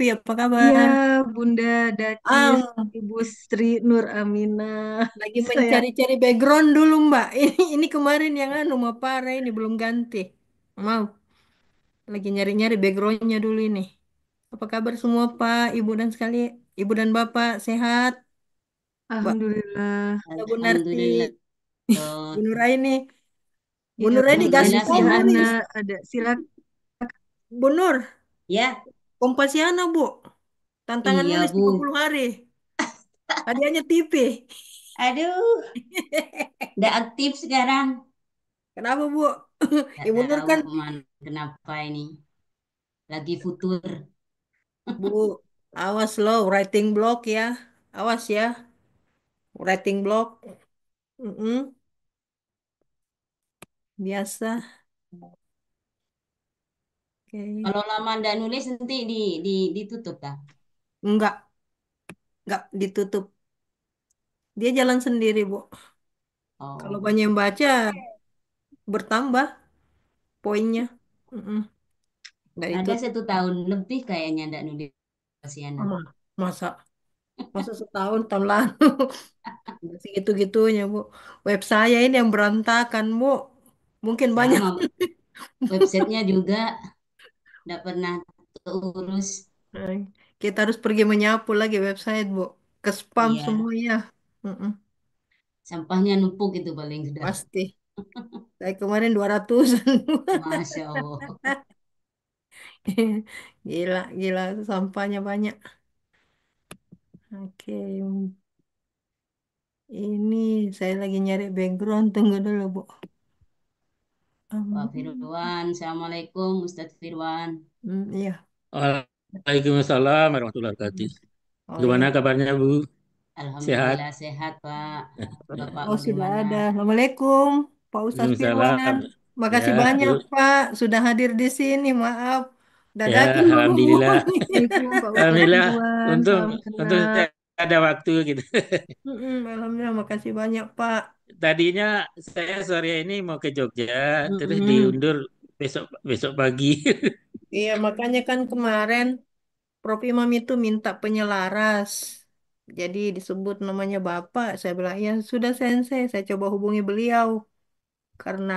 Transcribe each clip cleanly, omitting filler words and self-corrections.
Novi, apa Iya, kabar? Bunda Dakis, Ah, Ibu Sri Nur Aminah. lagi Saya mencari-cari background dulu, Mbak. Ini kemarin yang anu mau parah ini belum ganti. Mau lagi nyari-nyari backgroundnya dulu ini. Apa kabar semua, Pak, Ibu dan Ibu dan Bapak sehat? Mbak, Alhamdulillah. Bu Narti, Alhamdulillah. Bu Nuraini. Bu Ya, Nuraini Alhamdulillah gaspol Bu sehat. nih. Kompasiana ada. Silakan. Bu Nur, Ya, Kompasiana, Bu. Tantangan iya nulis Bu. 30 hari. Hadiahnya TV. Aduh, udah aktif sekarang. Kenapa, Bu? Nggak Ibu Nur tahu kan kenapa ini. Lagi futur. Bu, awas loh, writing block ya. Awas ya, writing block. Mm-mm, biasa. Oke. Kalau lama ndak nulis nanti ditutup kah? Enggak, enggak ditutup. Dia jalan sendiri, Bu. Kalau Oh, banyak yang baca, bertambah poinnya. Mm-mm, enggak ada ditutup. 1 tahun lebih kayaknya ndak nulis Siana. Aman. Masa, masa setahun, tahun lalu. Segitu-gitunya, Bu. Web saya ini yang berantakan, Bu. Mungkin banyak. Sama websitenya juga ndak pernah terurus. Eh, Kita harus pergi menyapu lagi website, Bu. Ke spam Iya, semuanya. Mm-mm, sampahnya numpuk itu paling sudah. pasti. Saya kemarin 200-an. Masya Allah. Gila, gila. Sampahnya banyak. Oke. Ini saya lagi nyari background. Tunggu dulu, Bu. Pak Um, Firwan, Assalamualaikum Ustadz Firwan. iya. Waalaikumsalam warahmatullahi wabarakatuh. Oh, Gimana iya. kabarnya Bu? Sehat? Alhamdulillah sehat Pak. Bapak Oh, sudah bagaimana? ada. Assalamualaikum, Pak Ustadz Firwan. Waalaikumsalam. Makasih Ya, banyak, Bu. Pak. Sudah hadir di sini. Maaf. Ya, Dadakan alhamdulillah. menghubungi. Assalamualaikum Pak Ustadz Alhamdulillah. Ridwan. Untung Salam untung kenal. saya ada waktu gitu. Alhamdulillah, makasih banyak, Pak. Tadinya saya sore ini mau ke Jogja, terus Mm-mm. diundur besok besok pagi. Iya, makanya kan kemarin Prof. Imam itu minta penyelaras. Jadi disebut namanya Bapak. Saya bilang, ya sudah Sensei, saya coba hubungi beliau. Karena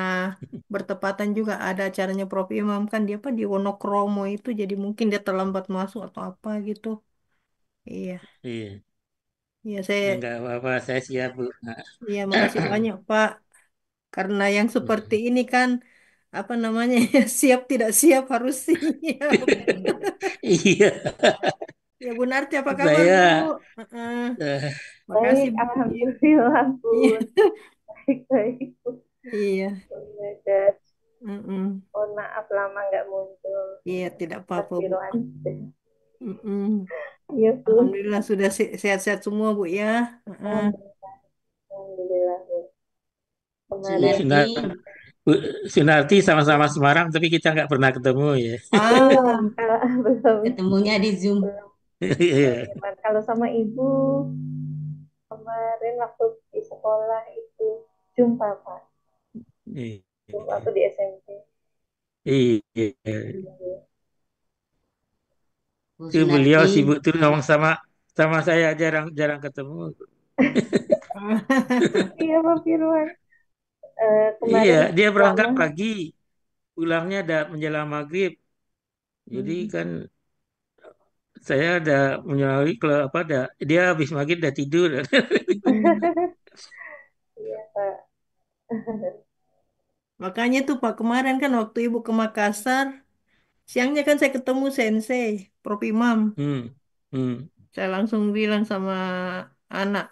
bertepatan juga ada acaranya Prof. Imam kan dia apa di Wonokromo itu. Jadi mungkin dia terlambat masuk atau apa gitu. Iya, Iya, iya saya, enggak apa-apa, saya siap Bu. Nah, iya makasih banyak Pak. Karena yang seperti ini kan, apa namanya, siap tidak siap harus siap. Iya, Ya Bu Narti, apa kabar Bu? saya Heeh. eh, Makasih Baik, Bu. alhamdulillah Iya, Bun. Baik-baik Bun. iya. Dan Mm-mm. mohon maaf lama nggak muncul. Iya, tidak apa-apa Bu. Takdiran. Mm-mm. Iya Bun. Alhamdulillah sudah sehat-sehat semua Bu ya. Heeh. Alhamdulillah Bun. Bu Kemarin Sunarti, Sinar, Bu Sunarti sama-sama Semarang, tapi kita nggak pernah ketemu ya. belum, Ah, belum, ketemunya di Zoom. belum Iya. seniman. Kalau sama Ibu kemarin waktu di sekolah itu jumpa Pak. Iya. Jumpa waktu di SMP. Iya. Iya. Bu Itu beliau Sunarti, sibuk terus ngomong sama sama saya jarang jarang ketemu. Iya Pak Firman. Iya, Kemarin dia berangkat lama. pagi, pulangnya ada menjelang maghrib. Jadi mm. kan saya ada menyalahi kalau apa ada dia habis maghrib udah tidur. Iya Pak. Makanya tuh Pak kemarin kan waktu Ibu ke Makassar, siangnya kan saya ketemu Sensei, Prof. Imam. Hmm. Hmm. Saya langsung bilang sama anak,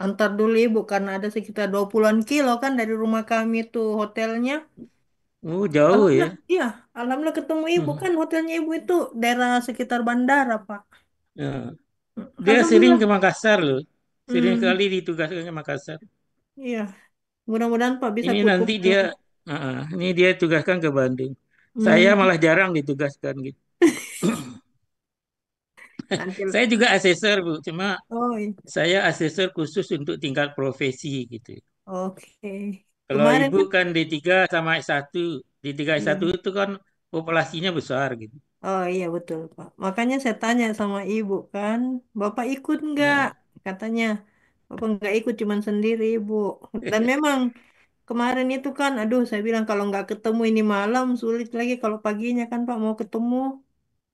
antar dulu Ibu karena ada sekitar 20-an kilo kan dari rumah kami tuh hotelnya. Oh, jauh Alhamdulillah, ya. iya. Alhamdulillah ketemu Ibu Hmm. kan hotelnya Ibu itu daerah sekitar bandara, Pak. Ya. Dia sering Alhamdulillah. ke Makassar loh. Sering Hmm, kali ditugaskan ke Makassar. iya. Mudah-mudahan Pak bisa Ini nanti ketemu. dia ini dia tugaskan ke Bandung. Saya Hmm, malah jarang ditugaskan gitu. nanti. Saya juga asesor, Bu. Cuma Oh, iya. saya asesor khusus untuk tingkat profesi gitu. Oke. Kalau Kemarin ibu kan, kan D3 sama S1. D3 S1 iya. itu kan populasinya besar gitu. Oh iya betul Pak. Makanya saya tanya sama ibu kan, Bapak ikut nggak? Nah, Katanya, Bapak nggak ikut cuman sendiri ibu. Dan memang kemarin itu kan, aduh saya bilang kalau nggak ketemu ini malam sulit lagi kalau paginya kan Pak mau ketemu.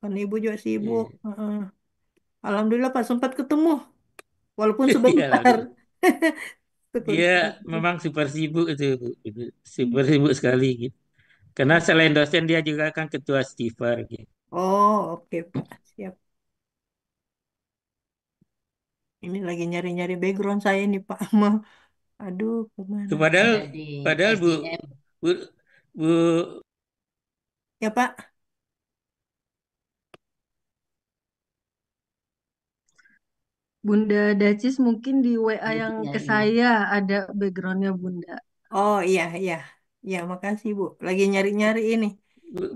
Kan ibu juga sibuk. iya, Heeh. Alhamdulillah Pak sempat ketemu, walaupun iya, sebentar. alhamdulillah. Syukur Dia sekali. memang super sibuk itu, Bu. Itu super sibuk sekali gitu. Karena selain dosen dia juga kan ketua Stivar gitu. Oh oke Pak, siap. Ini lagi nyari-nyari background saya nih Pak. Aduh, kemana? Padahal, Ada di padahal Bu, SDM. Bu, Bu, Ya Pak. Bunda Dacis mungkin di WA Ini yang ke nyari. saya ada backgroundnya Bunda. Oh iya, iya. Ya, makasih Bu. Lagi nyari-nyari ini.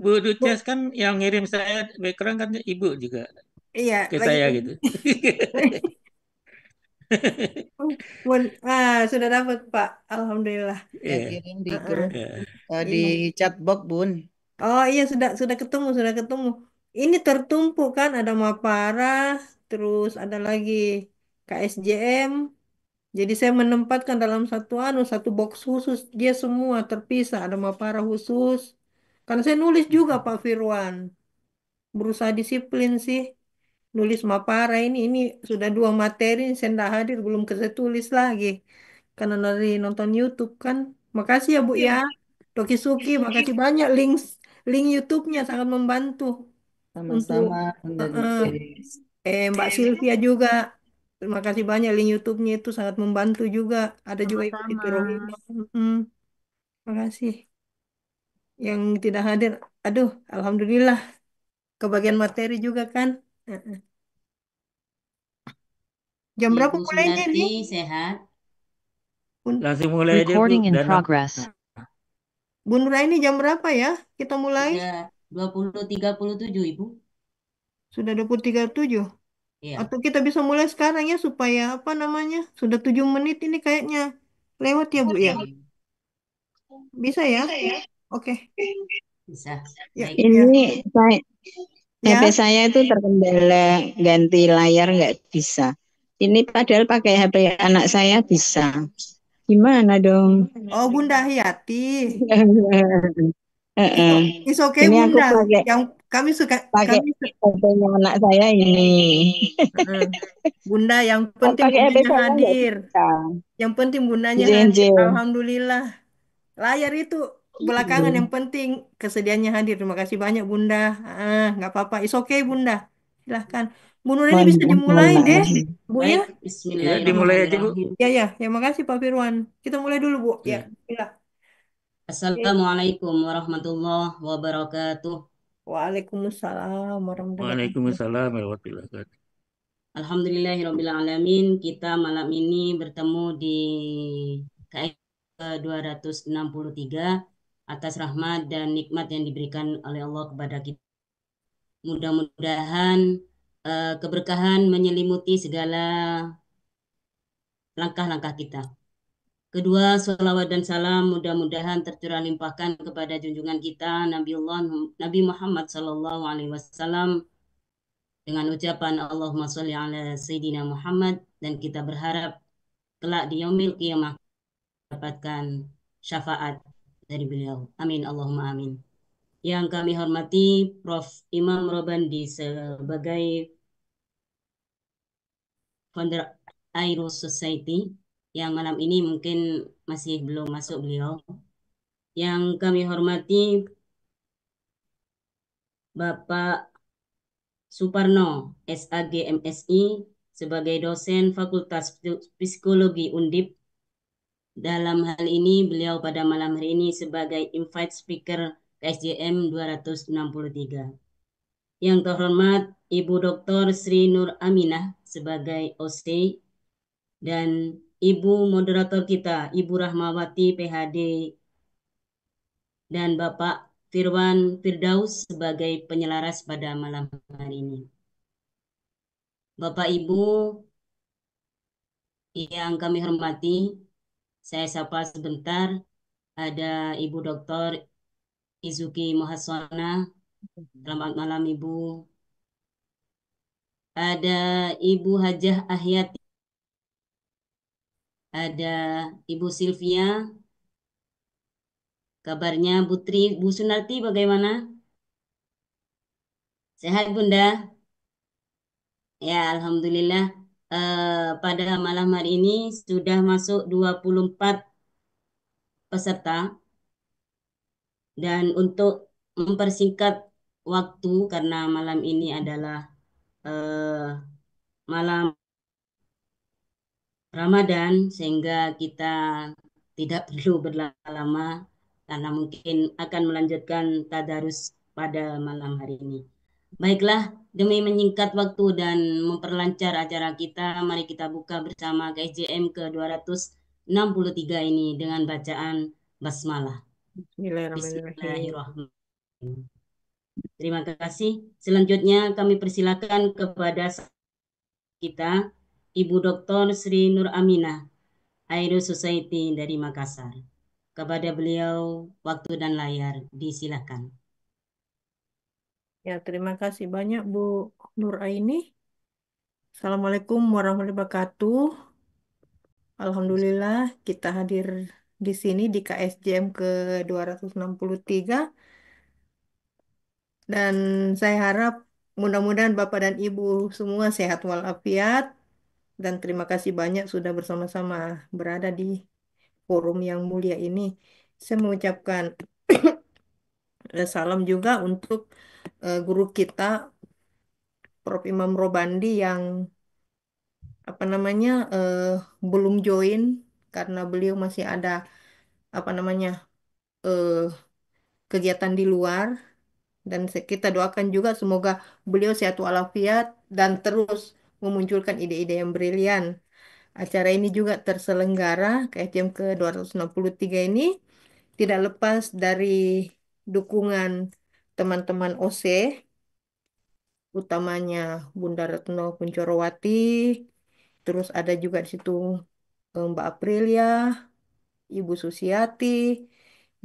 Bu Duces Bu, kan yang ngirim saya background kan Ibu juga iya, ke lagi. saya gitu. Sudah dapat Pak. Alhamdulillah. Yang Iya, kirim di Heeh, grup iya. di iya. chatbox Bun. Oh iya, sudah ketemu, sudah ketemu. Ini tertumpuk kan, ada Mapara, terus ada lagi KSJM. Jadi saya menempatkan dalam satu box khusus. Dia semua terpisah, ada Mapara khusus. Karena saya nulis juga Pak Firwan. Berusaha disiplin sih. Nulis Mapara ini sudah dua materi saya ndak hadir belum saya tulis lagi karena dari nonton YouTube kan. Makasih ya Bu ya, Doki Suki, makasih banyak link YouTube-nya sangat membantu untuk Sama-sama Bunda eh, eh, Lucis. Mbak Sylvia juga. Terima kasih banyak link YouTube-nya itu sangat membantu juga. Ada juga Ibu Siti Sama-sama. Rohimah. Makasih yang tidak hadir. Aduh, alhamdulillah kebagian materi juga kan. Eh, eh. Jam berapa Ibu mulainya ini? Sundarti sehat. Bun, Langsung mulai aja Bu. Recording in Dan progress. Bun Nuraini jam berapa ya? Kita mulai? Sudah 20.37 Ibu. Sudah 20.37. Iya. Atau kita bisa mulai sekarang ya supaya apa namanya? Sudah 7 menit ini kayaknya lewat ya Bu ya? Oke. Bisa ya? Oke. Bisa. Ya, Baik. ya, Ini saya, HP ya. saya itu terkendala ganti layar nggak bisa. Ini padahal pakai HP anak saya bisa. Gimana dong? Oh, Bunda Hayati. Heeh. It's okay Ini aku Bunda. pakai Yang kami suka pakai HP-nya anak saya ini. Heeh. Bunda yang Kalau penting pakai HP bundanya saya nggak hadir. bisa. Yang penting bundanya hadir. Jenjel. Alhamdulillah. Layar itu belakangan yang penting kesediaannya hadir. Terima kasih banyak Bunda. Nggak apa-apa. It's okay Bunda. Silahkan. Bu Nur ini Mohon bisa maaf, mohon dimulai deh, maaf. Bu ya. Baik. ya dimulai aja Bu. Bismillahirrahmanirrahim. Ya ya. Ya makasih Pak Firwan. Kita mulai dulu Bu. Ya. Ya. Bismillah. Assalamualaikum warahmatullahi wabarakatuh. Waalaikumsalam warahmatullahi wabarakatuh. Waalaikumsalam warahmatullahi wabarakatuh. Alhamdulillahirrahmanirrahim. Kita malam ini bertemu di KS 263 atas rahmat dan nikmat yang diberikan oleh Allah kepada kita. Mudah-mudahan keberkahan menyelimuti segala langkah-langkah kita. Kedua, salawat dan salam mudah-mudahan tercurah limpahkan kepada junjungan kita Nabi Muhammad Sallallahu Alaihi Wasallam dengan ucapan Allahumma sholli ala Sayyidina Muhammad, dan kita berharap kelak di yaumil qiyamah mendapatkan syafaat dari beliau. Amin Allahumma amin. Yang kami hormati Prof. Imam Robandi sebagai founder Airo Society, yang malam ini mungkin masih belum masuk beliau. Yang kami hormati Bapak Suparno, SAG MSI, sebagai dosen Fakultas Psikologi Undip. Dalam hal ini beliau pada malam hari ini sebagai invite speaker KSJM 263. Yang terhormat Ibu Dr. Sri Nur Aminah sebagai OC, dan Ibu moderator kita Ibu Rahmawati PhD, dan Bapak Firwan Firdaus sebagai penyelaras pada malam hari ini. Bapak Ibu yang kami hormati, saya sapa sebentar. Ada Ibu Dr. Izuki Mohasona Selamat malam Ibu. Ada Ibu Hajah Ahyati, ada Ibu Sylvia. Kabarnya Bu Sunarti bagaimana? Sehat Bunda? Ya, Alhamdulillah. Pada malam hari ini sudah masuk 24 peserta. Dan untuk mempersingkat waktu karena malam ini adalah eh, malam Ramadan sehingga kita tidak perlu berlama-lama karena mungkin akan melanjutkan tadarus pada malam hari ini. Baiklah, demi menyingkat waktu dan memperlancar acara kita, mari kita buka bersama KSJM ke-263 ini dengan bacaan basmalah. Bismillahirrahmanirrahim. Bismillahirrahmanirrahim. Terima kasih. Selanjutnya kami persilakan kepada kita Ibu Dr. Sri Nur Aminah, Aero Society dari Makassar. Kepada beliau waktu dan layar disilakan. Ya, terima kasih banyak Bu Nur Aini. Assalamualaikum warahmatullahi wabarakatuh. Alhamdulillah kita hadir di sini di KSJM ke-263 dan saya harap mudah-mudahan Bapak dan Ibu semua sehat walafiat dan terima kasih banyak sudah bersama-sama berada di forum yang mulia ini. Saya mengucapkan salam juga untuk guru kita Prof. Imam Robandi yang apa namanya belum join karena beliau masih ada apa namanya eh, kegiatan di luar dan kita doakan juga semoga beliau sehat walafiat dan terus memunculkan ide-ide yang brilian. Acara ini juga terselenggara KFM ke-263 ini tidak lepas dari dukungan teman-teman OC utamanya Bunda Retno Kunchorowati, terus ada juga di situ Mbak Aprilia, Ibu Susiati,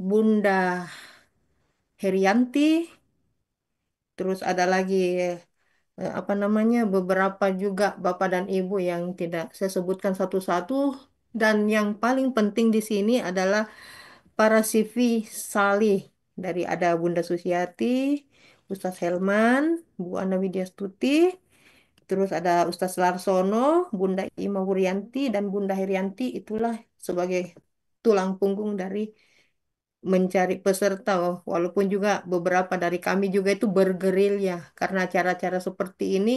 Bunda Herianti, terus ada lagi apa namanya beberapa juga Bapak dan Ibu yang tidak saya sebutkan satu-satu dan yang paling penting di sini adalah para CV Salih dari ada Bunda Susiati, Ustaz Helman, Bu Ana Widyastuti, terus ada Ustaz Larsono, Bunda Ima Wuryanti dan Bunda Herianti itulah sebagai tulang punggung dari mencari peserta walaupun juga beberapa dari kami juga itu bergerilya karena acara-acara seperti ini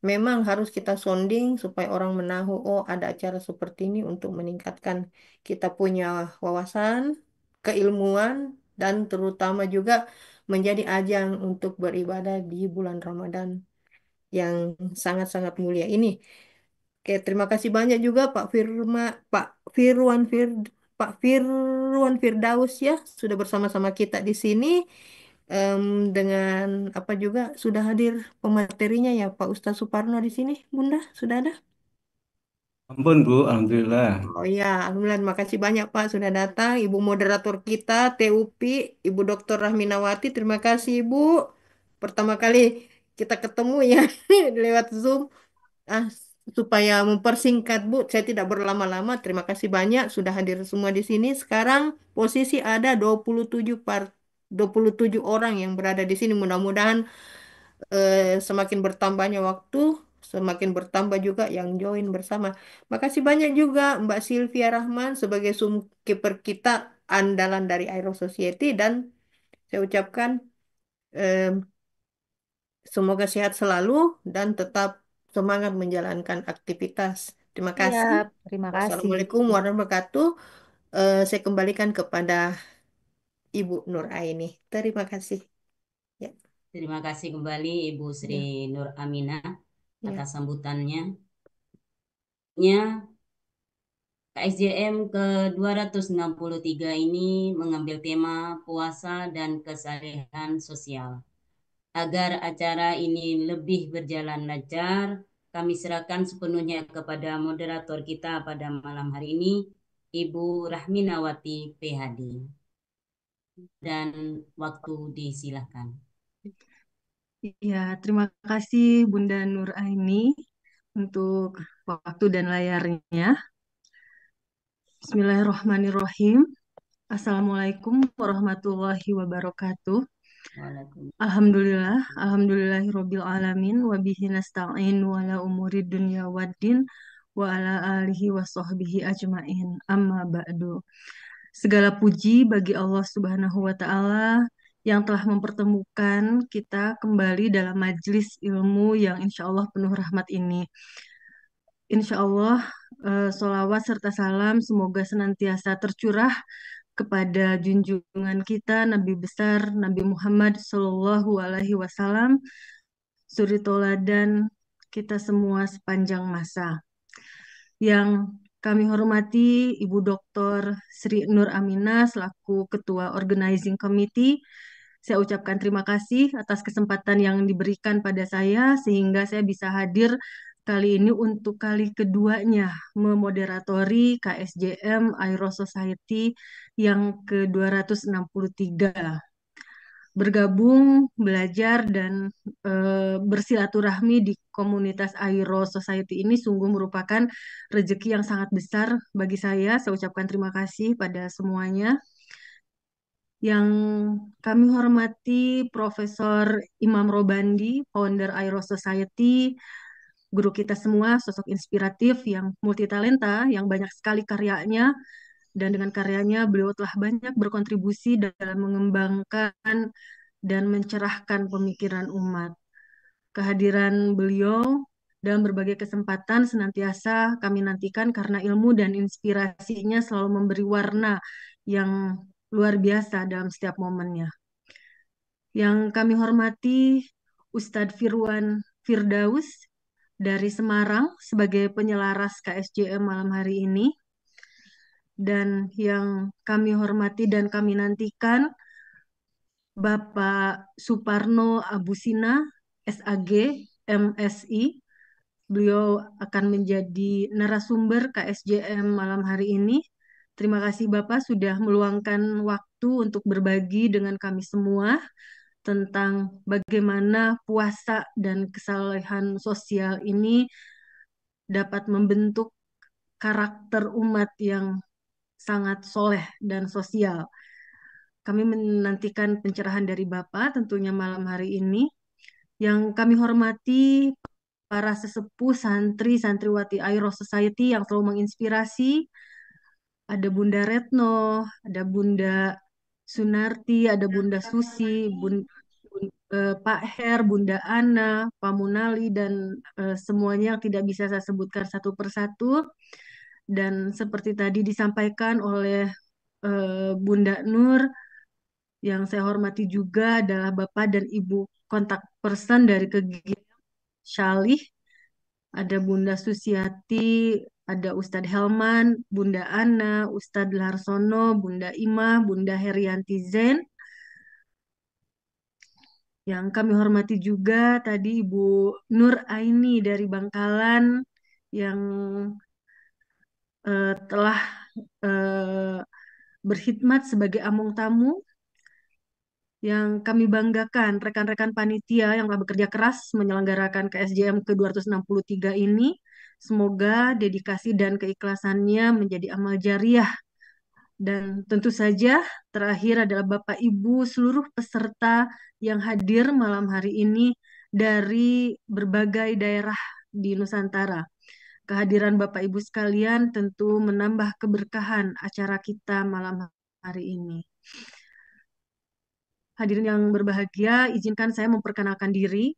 memang harus kita sonding supaya orang menahu oh ada acara seperti ini untuk meningkatkan kita punya wawasan, keilmuan dan terutama juga menjadi ajang untuk beribadah di bulan Ramadan yang sangat-sangat mulia ini. Oke, terima kasih banyak juga Pak Firwan Fir, Pak Firwan Firdaus ya sudah bersama-sama kita di sini Em, dengan apa juga sudah hadir pematerinya ya Pak Ustaz Suparno di sini, Bunda sudah ada? Ampun Bu, Alhamdulillah. Oh ya, alhamdulillah, terima kasih banyak Pak sudah datang. Ibu moderator kita, TUP, Ibu Dr. Rahminawati, terima kasih Ibu. Pertama kali kita ketemu ya lewat Zoom. Ah, supaya mempersingkat Bu, saya tidak berlama-lama. Terima kasih banyak sudah hadir semua di sini. Sekarang posisi ada 27 orang yang berada di sini. Mudah-mudahan semakin bertambahnya waktu, semakin bertambah juga yang join bersama. Makasih banyak juga Mbak Sylvia Rahman sebagai keeper kita andalan dari Aero Society dan saya ucapkan eh, semoga sehat selalu dan tetap semangat menjalankan aktivitas. Terima kasih. Siap, terima kasih. Wassalamualaikum warahmatullahi wabarakatuh. Saya kembalikan kepada Ibu Nur Aini. Terima kasih. Ya, Terima kasih kembali Ibu Sri ya, Nur Aminah ya. atas sambutannya. KSJM ke-263 ini mengambil tema puasa dan kesalehan sosial. Agar acara ini lebih berjalan lancar, kami serahkan sepenuhnya kepada moderator kita pada malam hari ini, Ibu Rahminawati PhD. Dan waktu disilakan. Ya, terima kasih Bunda Nur Aini untuk waktu dan layarnya. Bismillahirrahmanirrahim. Assalamualaikum warahmatullahi wabarakatuh. Alhamdulillahirabbil alamin wa bihi nasta'in wa la umuri dunya waddin wa ala alihi wa sahbihi ajmain. Amma ba'du. Segala puji bagi Allah Subhanahu wa taala yang telah mempertemukan kita kembali dalam majelis ilmu yang insya Allah penuh rahmat ini. Insya Allah, sholawat serta salam semoga senantiasa tercurah kepada junjungan kita Nabi besar Nabi Muhammad Shallallahu Alaihi Wasallam, suri toladan kita semua sepanjang masa. Yang kami hormati Ibu Dr. Sri Nur Aminah selaku Ketua Organizing Committee. Saya ucapkan terima kasih atas kesempatan yang diberikan pada saya sehingga saya bisa hadir kali ini untuk kali keduanya memoderatori KSJM Aero Society yang ke-263. Bergabung, belajar, dan bersilaturahmi di komunitas Aero Society ini sungguh merupakan rezeki yang sangat besar bagi saya. Saya ucapkan terima kasih pada semuanya. Yang kami hormati Profesor Imam Robandi, founder Aero Society, guru kita semua, sosok inspiratif yang multitalenta, yang banyak sekali karyanya, dan dengan karyanya beliau telah banyak berkontribusi dalam mengembangkan dan mencerahkan pemikiran umat. Kehadiran beliau dalam berbagai kesempatan senantiasa kami nantikan karena ilmu dan inspirasinya selalu memberi warna yang luar biasa dalam setiap momennya. Yang kami hormati Ustadz Firwan Firdaus dari Semarang sebagai penyelaras KSJM malam hari ini. Dan yang kami hormati dan kami nantikan Bapak Suparno Abusina, SAG, MSI. Beliau akan menjadi narasumber KSJM malam hari ini. Terima kasih Bapak sudah meluangkan waktu untuk berbagi dengan kami semua tentang bagaimana puasa dan kesalehan sosial ini dapat membentuk karakter umat yang sangat soleh dan sosial. Kami menantikan pencerahan dari Bapak tentunya malam hari ini. Yang kami hormati para sesepuh santri santriwati Aero Society yang selalu menginspirasi. Ada Bunda Retno, ada Bunda Sunarti, ada Bunda Susi, Pak Her, Bunda Ana, Pak Munali, dan semuanya yang tidak bisa saya sebutkan satu persatu. Dan seperti tadi disampaikan oleh Bunda Nur, yang saya hormati juga adalah Bapak dan Ibu kontak person dari kegiatan Syalih. Ada Bunda Susiati, ada Ustadz Helman, Bunda Ana, Ustadz Larsono, Bunda Imah, Bunda Herianti Zen. Yang kami hormati juga tadi Ibu Nur Aini dari Bangkalan yang telah berkhidmat sebagai among tamu. Yang kami banggakan rekan-rekan panitia yang telah bekerja keras menyelenggarakan KSJM ke-263 ini. Semoga dedikasi dan keikhlasannya menjadi amal jariah. Dan tentu saja terakhir adalah Bapak Ibu seluruh peserta yang hadir malam hari ini dari berbagai daerah di Nusantara. Kehadiran Bapak Ibu sekalian tentu menambah keberkahan acara kita malam hari ini. Hadirin yang berbahagia, izinkan saya memperkenalkan diri.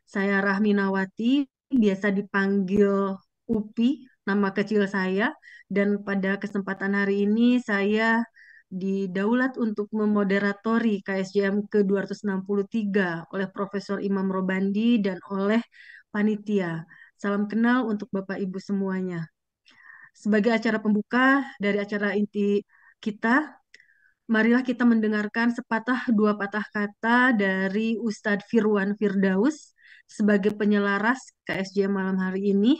Saya Rahminawati, biasa dipanggil Upi, nama kecil saya. Dan pada kesempatan hari ini saya didaulat untuk memoderatori KSJM ke-263 oleh Profesor Imam Robandi dan oleh panitia. Salam kenal untuk Bapak Ibu semuanya. Sebagai acara pembuka dari acara inti kita, marilah kita mendengarkan sepatah dua patah kata dari Ustadz Firwan Firdaus sebagai penyelaras KSJ malam hari ini.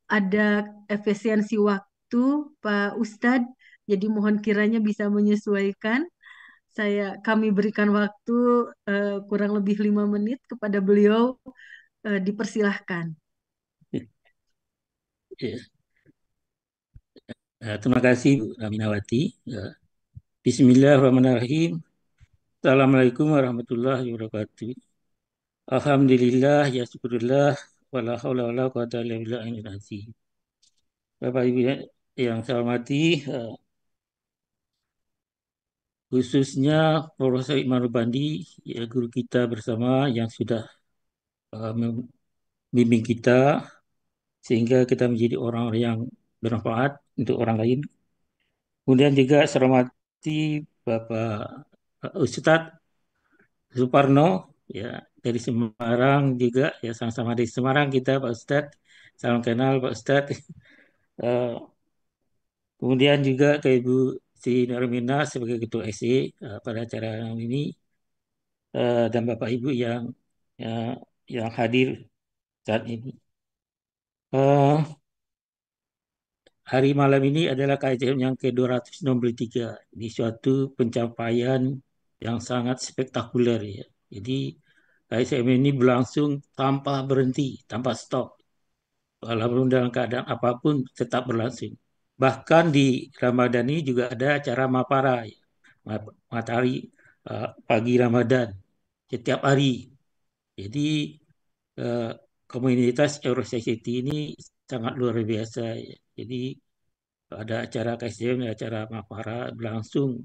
Ada efisiensi waktu Pak Ustadz, jadi mohon kiranya bisa menyesuaikan. Kami berikan waktu kurang lebih 5 menit kepada beliau. Dipersilahkan. Ya. Terima kasih Bu Aminawati. Bismillahirrahmanirrahim. Assalamualaikum warahmatullahi wabarakatuh. Alhamdulillah, ya syukurillah, wala haula wala quwata illa billahil azim. Bapak Ibu yang saya hormati, khususnya Profesor Iqbal Bandi, ya, guru kita bersama yang sudah membimbing kita sehingga kita menjadi orang yang bermanfaat untuk orang lain. Kemudian juga saya hormati Bapak Ustadz Suparno, ya, dari Semarang juga, ya, sama-sama dari Semarang kita Pak Ustadz. Salam kenal Pak Ustadz. Eh, Kemudian juga ke Ibu Sri Narmina sebagai Ketua SE pada acara ini, dan Bapak Ibu eh, yang hadir saat ini. Eh, Hari malam ini adalah KJM yang ke-263 di suatu pencapaian yang sangat spektakuler, ya. Jadi KJM ini berlangsung tanpa berhenti, tanpa stop. Walaupun dalam keadaan apapun tetap berlangsung. Bahkan di Ramadan ini juga ada acara Mapara, ya. Matahari pagi Ramadan setiap hari. Jadi eh, komunitas Euro Society ini sangat luar biasa, ya. Jadi ada acara KSDM, ada acara Mapara berlangsung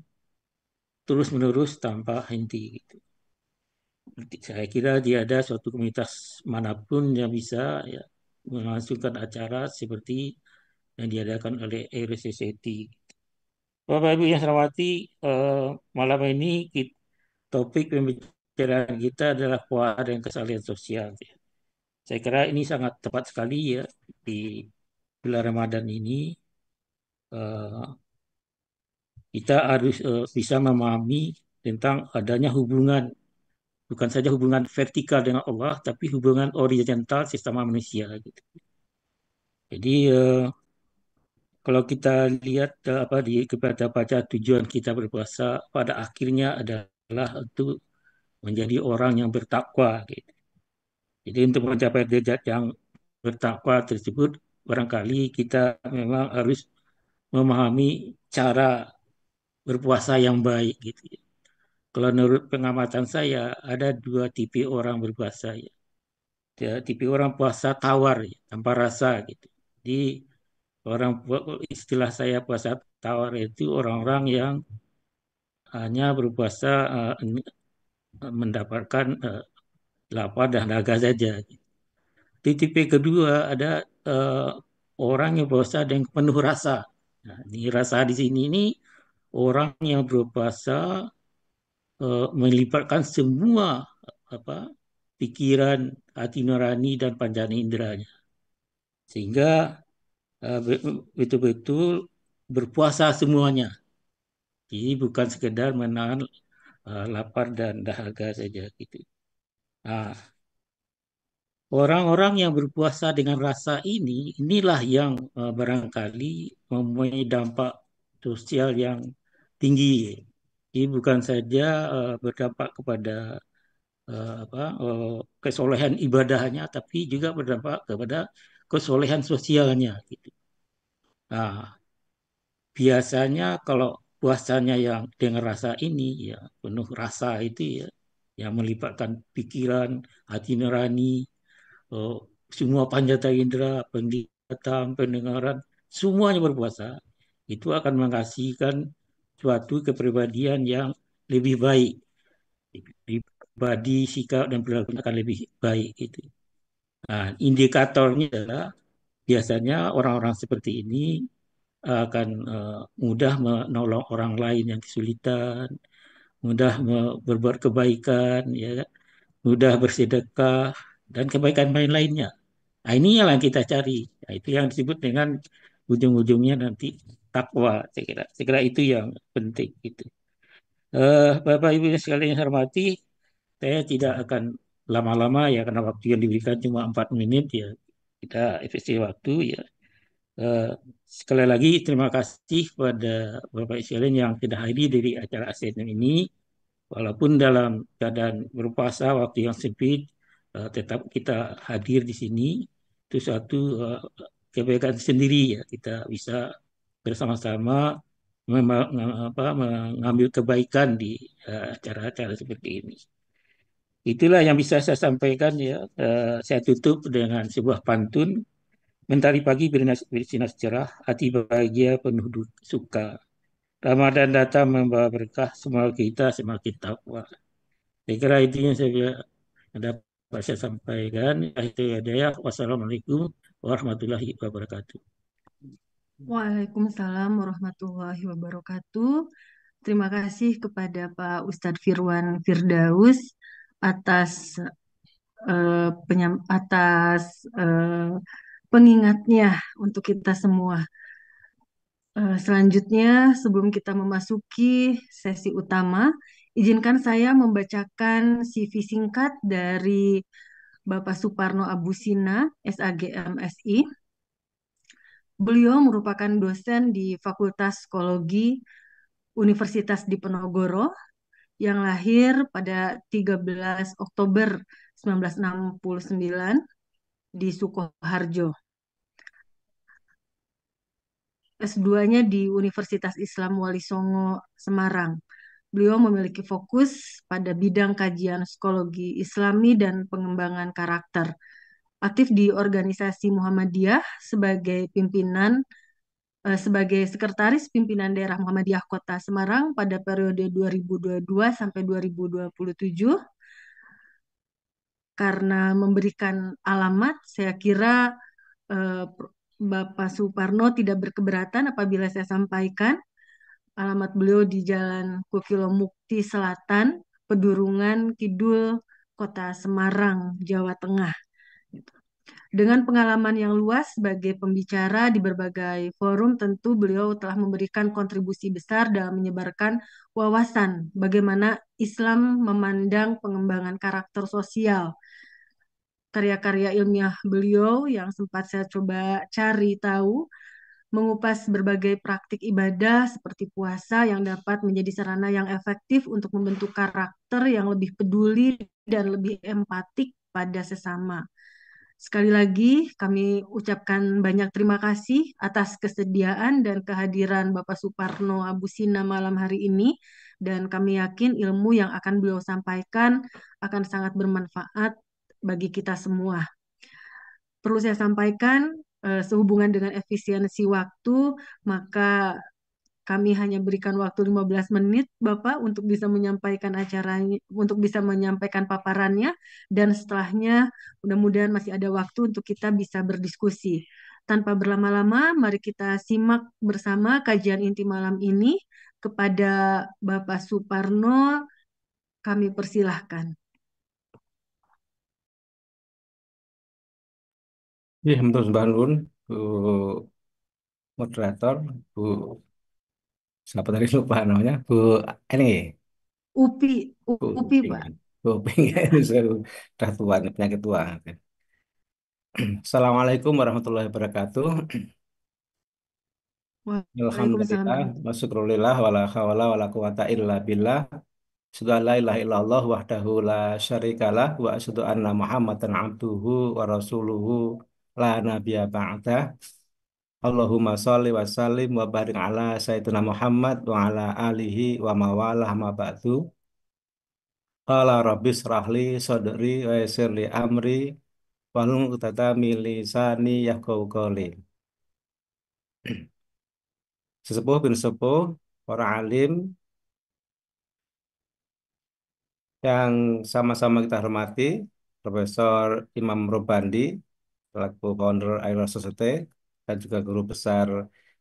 terus-menerus tanpa henti, gitu. Saya kira tidak ada suatu komunitas manapun yang bisa, ya, melangsungkan acara seperti yang diadakan oleh Air Society. Bapak Ibu yang saya hormati, eh, malam ini topik pembicaraan kita adalah puasa dan kesalahan sosial, ya. Saya kira ini sangat tepat sekali, ya, di bulan Ramadan ini. eh, Kita harus bisa memahami tentang adanya hubungan, bukan saja hubungan vertikal dengan Allah, tapi hubungan horizontal sesama manusia, gitu. Jadi kalau kita lihat apa di kepada baca tujuan kita berpuasa pada akhirnya adalah untuk menjadi orang yang bertakwa, gitu. Jadi untuk mencapai derajat yang bertakwa tersebut barangkali kita memang harus memahami cara berpuasa yang baik, gitu. Kalau menurut pengamatan saya ada dua tipe orang berpuasa, ya. Tipe orang puasa tawar, ya, tanpa rasa, gitu. Jadi istilah saya puasa tawar itu orang-orang yang hanya berpuasa mendapatkan lapar dan dahaga saja. Di tipe kedua ada eh, orang yang berpuasa dengan penuh rasa. Nah, di rasa di sini ini orang yang berpuasa melibatkan semua apa pikiran, hati nurani dan pandangan inderanya, sehingga betul-betul berpuasa semuanya. Jadi bukan sekedar menahan lapar dan dahaga saja, gitu. Nah, orang-orang yang berpuasa dengan rasa inilah yang barangkali mempunyai dampak sosial yang tinggi. Jadi bukan saja berdampak kepada kesolehan ibadahnya, tapi juga berdampak kepada kesolehan sosialnya, gitu. Nah, biasanya kalau puasanya yang dengan rasa ini, ya, penuh rasa itu, ya, yang melibatkan pikiran, hati nurani, eh, semua panjata indera, penglihatan, pendengaran, semuanya berpuasa, itu akan menghasilkan suatu kepribadian yang lebih baik. Pribadi, sikap, dan perilakunya akan lebih baik, gitu. Nah, indikatornya adalah biasanya orang-orang seperti ini akan mudah menolong orang lain yang kesulitan, mudah berbuat kebaikan, ya, mudah bersedekah, dan kebaikan lain-lainnya. Nah, ini yang kita cari. Nah, itu yang disebut dengan ujung-ujungnya nanti takwa. Saya kira itu yang penting. Gitu. Bapak Ibu sekalian yang saya hormati, saya tidak akan lama-lama, ya, karena waktu yang diberikan cuma 4 menit, ya. Kita efisien waktu, ya. Eh, Sekali lagi terima kasih pada Bapak sekalian yang tidak hadir dari acara ASEAN ini. Walaupun dalam keadaan berpuasa waktu yang sempit, tetap kita hadir di sini. Itu suatu kebaikan sendiri ya. Kita bisa bersama-sama mengambil kebaikan di acara-acara seperti ini. Itulah yang bisa saya sampaikan ya. Saya tutup dengan sebuah pantun. Mentari pagi bersinar cerah, hati bahagia penuh suka. Ramadan datang membawa berkah, semua kita semakin takwa. Saya kira itu yang dapat saya sampaikan. Itu ya. Wassalamualaikum warahmatullahi wabarakatuh. Waalaikumsalam warahmatullahi wabarakatuh. Terima kasih kepada Pak Ustadz Firwan Firdaus atas atas pengingatnya untuk kita semua. Selanjutnya, sebelum kita memasuki sesi utama, izinkan saya membacakan CV singkat dari Bapak Suparno Abusina, SAG MSI. Beliau merupakan dosen di Fakultas Psikologi Universitas Diponegoro yang lahir pada 13 Oktober 1969 di Sukoharjo. S2-nya di Universitas Islam Wali Songo, Semarang. Beliau memiliki fokus pada bidang kajian psikologi Islami dan pengembangan karakter. Aktif di organisasi Muhammadiyah sebagai sebagai sekretaris pimpinan daerah Muhammadiyah Kota Semarang pada periode 2022 sampai 2027. Karena memberikan alamat, saya kira Bapak Suparno tidak berkeberatan apabila saya sampaikan. Alamat beliau di Jalan Kukilo Mukti Selatan, Pedurungan Kidul, Kota Semarang, Jawa Tengah. Dengan pengalaman yang luas sebagai pembicara di berbagai forum, tentu beliau telah memberikan kontribusi besar dalam menyebarkan wawasan bagaimana Islam memandang pengembangan karakter sosial. Karya-karya ilmiah beliau yang sempat saya coba cari tahu mengupas berbagai praktik ibadah seperti puasa yang dapat menjadi sarana yang efektif untuk membentuk karakter yang lebih peduli dan lebih empatik pada sesama. Sekali lagi kami ucapkan banyak terima kasih atas kesediaan dan kehadiran Bapak Suparno Abusina malam hari ini, dan kami yakin ilmu yang akan beliau sampaikan akan sangat bermanfaat bagi kita semua. Perlu saya sampaikan, sehubungan dengan efisiensi waktu, maka kami hanya berikan waktu 15 menit Bapak untuk bisa menyampaikan acaranya, untuk bisa menyampaikan paparannya, dan setelahnya mudah-mudahan masih ada waktu untuk kita bisa berdiskusi. Tanpa berlama-lama, mari kita simak bersama kajian inti malam ini. Kepada Bapak Suparno, kami persilahkan. Ya, Mbak Nun, Bu moderator, Bu siapa tadi lupa namanya, Bu ini, UPI, Bu UPI Ping, Pak. Bu Ping, ini saya udah tua, ini penyakit tua. Assalamualaikum warahmatullahi wabarakatuh. Waalaikumsalam. Alhamdulillah, wa syukrulillah, wala hawla wala quwata illa billah. Sudah la ilaha illallah wahdahu la syarikalah wa asyhadu anna Muhammadan abduhu wa rasuluhu la nabiyya ba'dah. Allahumma sholli wa sallim wa barik ala sayyidina Muhammad wa ala alihi wa mawalah ma ba'du. Qala rabbi shrahli sadri wa yassir li amri wahlul 'uqdatam min lisani yafqahu qawli. Sesepuh bin sepuh, para alim yang sama-sama kita hormati, Profesor Imam Robandi, selaku founder Aira Society, dan juga guru besar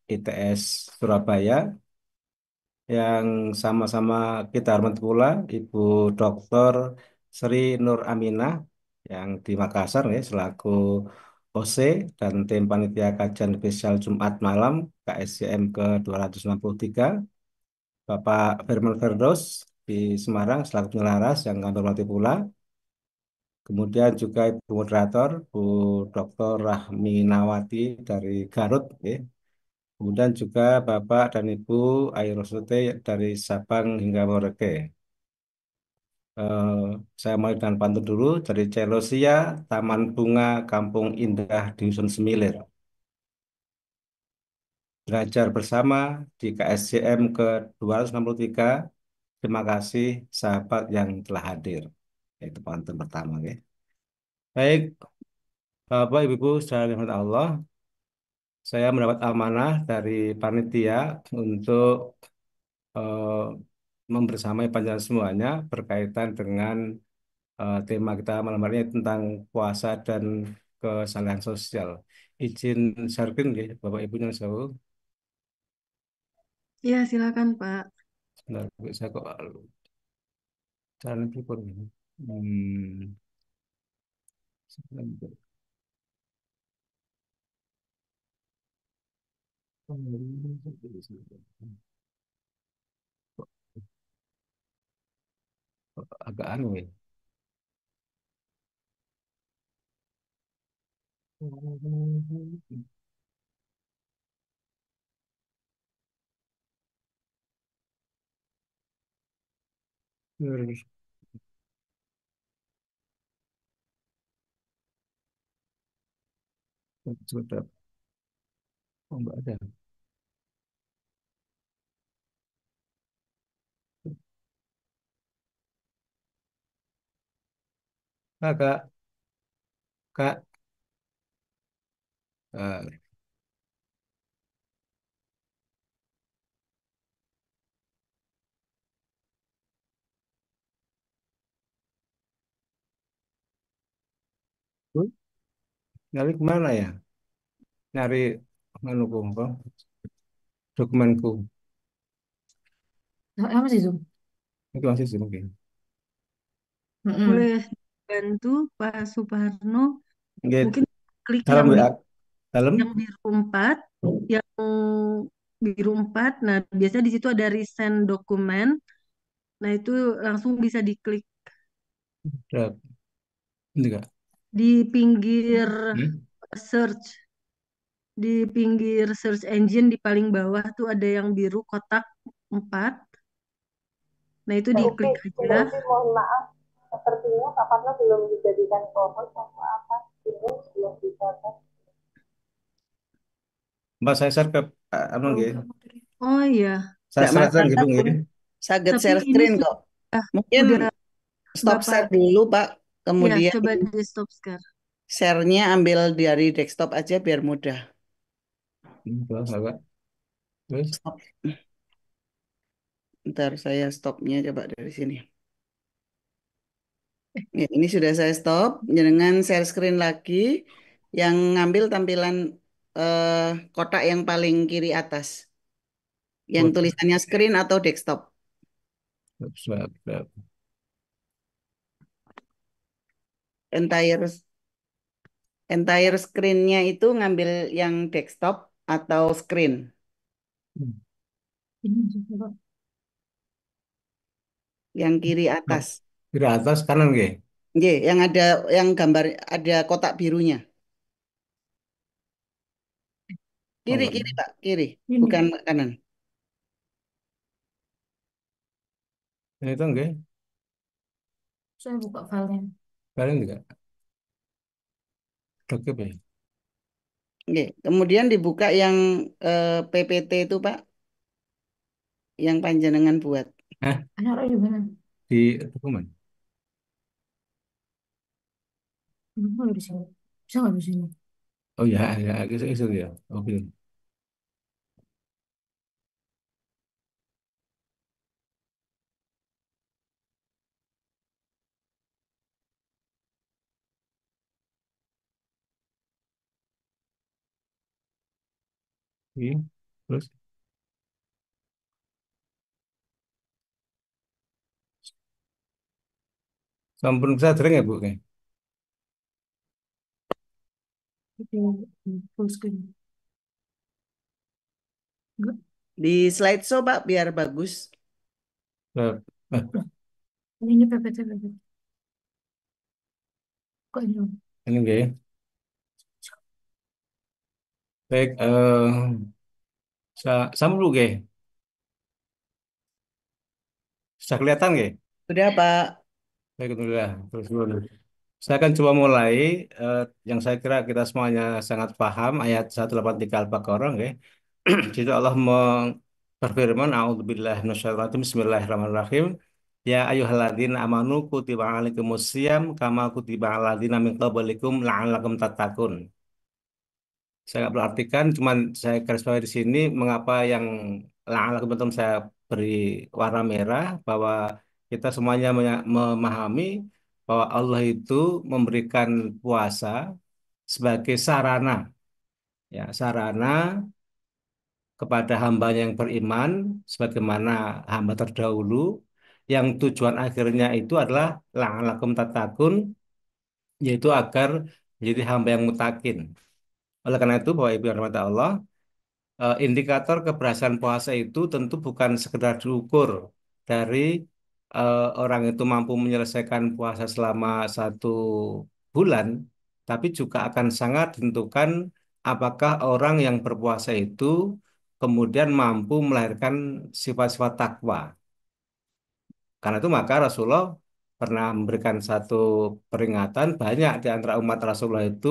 ITS Surabaya, yang sama-sama kita hormati pula Ibu Dr. Sri Nur Aminah, yang di Makassar ya, selaku OC dan tim panitia kajian spesial Jumat malam KSCM ke-263, Bapak Firman Firdaus di Semarang selaku penyelaras yang kami hormati pula, Kemudian juga Ibu moderator, Bu Dr. Rahminawati dari Garut, ya. Kemudian juga Bapak dan Ibu Airosote dari Sabang hingga Merauke. Eh, saya mulai dengan pantun dulu dari Celosia, Taman Bunga Kampung Indah di Dusun Semilir. Belajar bersama di KSJM ke 263. Terima kasih sahabat yang telah hadir. Itu pantun pertama, ya. Baik, Bapak Ibu secara rahmat Allah, saya mendapat amanah dari panitia untuk eh, membersamai panjenengan semuanya berkaitan dengan tema kita malam hari ini tentang puasa dan kesalahan sosial. Izin sharing ya, Bapak Ibu yang saya. Iya, silakan Pak. Sebentar, saya kok jalan keyboard ini. Hmm, sebentar. Agak anu ya. Sudah, oh, enggak ada. Kak, kak, eh, Bu, nyari kemana ya? Nyari anuku, apa? Dokumenku. Apa sih Zoom? Itu masih sih mungkin. Mm-mm. Boleh bantu Pak Suparno Nggih, mungkin klik dalam yang WA, dalam. yang biru 4, yang biru 4. Nah, biasanya di situ ada resend dokumen. Nah, itu langsung bisa diklik Udah, ini Kak. di pinggir Hmm? search, di pinggir search engine di paling bawah tuh ada yang biru kotak 4. Nah, itu Mbak Upi, diklik Mbak aja. Upi mohon maaf, sepertinya Kak Fatma belum dijadikan co-host atau apa, ini belum bisa kan? Mbak saya share ke anu nggih. Oh iya, Saya Nggak share aja masalah, gitu Bu. nggih. Saged tapi share ini screen kok. sudah Mungkin udah stop Bapak, share dulu, Pak. ya Kemudian coba di stop share. share-nya ambil dari desktop aja biar mudah. Terus Kak. Terus Stop. Ntar saya stopnya coba dari sini. Ya, ini sudah saya stop. Dengan share screen lagi. Yang ngambil tampilan kotak yang paling kiri atas. Yang buat tulisannya screen atau desktop. swab. Entire, entire screen-nya itu ngambil yang desktop atau screen. Ini juga. Yang kiri Oh, atas. kiri atas kanan nggih. Nggih, yang ada yang gambar ada kotak birunya. Oh, Kiri, enggak. kiri, Pak, kiri, Ini bukan kanan. Ini itu nggih. saya buka filenya. Kalian juga. Oke, ya. Nggih. Kemudian dibuka yang PPT itu, Pak, yang panjenengan buat. Hah? Anak juga kan? Di dokumen. Kenapa nggak di sini? Bisa nggak di sini? Oh ya, ya, isu ya. Oke. Iya. Terus sampun bisa sering ya Bu? Kayak. Oke, full screen. Enggak. Di slideshow, Pak, biar bagus. Nah, Ini PPT. Ini nggih. Baik, sama dulu nggih. Sudah kelihatan nggih? Sudah, Pak. Baik, alhamdulillah. Terus dulu. Saya akan coba mulai eh, yang saya kira kita semuanya sangat paham ayat 183 Al-Baqarah nggih. Jadi Allah berfirman, A'udzubillahi minasyaitonir rajim. Bismillahirrahmanirrahim. Ya ayyuhalladzina amanu kutiba alaikumusiyam kama kutiba alal ladzina min qablikum la'allakum tattaqun. Saya nggak berartikan, cuman saya garis bawahi di sini mengapa yang la'allakum tattaqun saya beri warna merah bahwa kita semuanya memahami bahwa Allah itu memberikan puasa sebagai sarana, ya sarana kepada hambanya yang beriman sebagaimana hamba terdahulu yang tujuan akhirnya itu adalah la'alakum tatakun, yaitu agar menjadi hamba yang mutakin. Oleh karena itu Bapak Ibu yang dirahmati Allah, indikator keberhasilan puasa itu tentu bukan sekedar diukur dari orang itu mampu menyelesaikan puasa selama 1 bulan, tapi juga akan sangat ditentukan apakah orang yang berpuasa itu kemudian mampu melahirkan sifat-sifat takwa. Karena itu maka Rasulullah pernah memberikan satu peringatan banyak di antara umat Rasulullah itu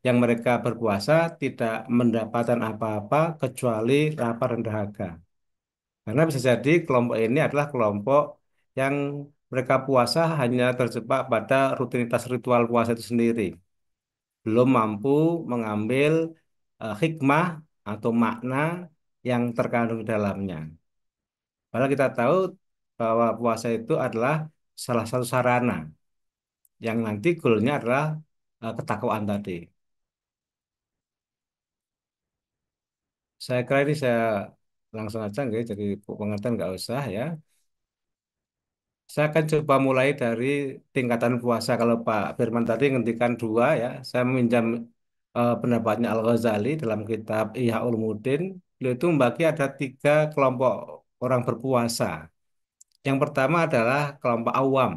yang mereka berpuasa tidak mendapatkan apa-apa kecuali lapar dan dahaga. Karena bisa jadi kelompok ini adalah kelompok yang mereka puasa hanya terjebak pada rutinitas ritual puasa itu sendiri. Belum mampu mengambil hikmah atau makna yang terkandung di dalamnya. Padahal kita tahu bahwa puasa itu adalah salah satu sarana yang nanti goalnya adalah ketakwaan tadi. Saya kira ini saya langsung aja nggak, jadi pengertian nggak usah ya. Saya akan coba mulai dari tingkatan puasa. Kalau Pak Firman tadi ngendikan dua ya, saya meminjam pendapatnya Al-Ghazali dalam kitab Ihya Ulumuddin. Beliau itu membagi ada 3 kelompok orang berpuasa. Yang pertama adalah kelompok awam.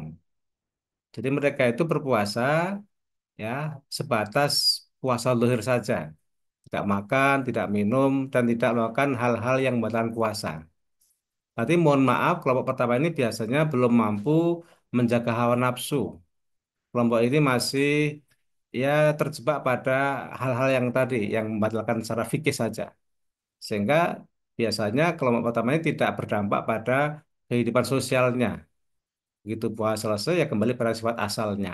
Jadi mereka itu berpuasa ya sebatas puasa zuhur saja, tidak makan, tidak minum, dan tidak melakukan hal-hal yang membatalkan puasa. Berarti mohon maaf, kelompok pertama ini biasanya belum mampu menjaga hawa nafsu. Kelompok ini masih ya terjebak pada hal-hal yang tadi, yang membatalkan secara fikih saja. Sehingga biasanya kelompok pertama ini tidak berdampak pada kehidupan sosialnya. Begitu puasa selesai ya kembali pada sifat asalnya.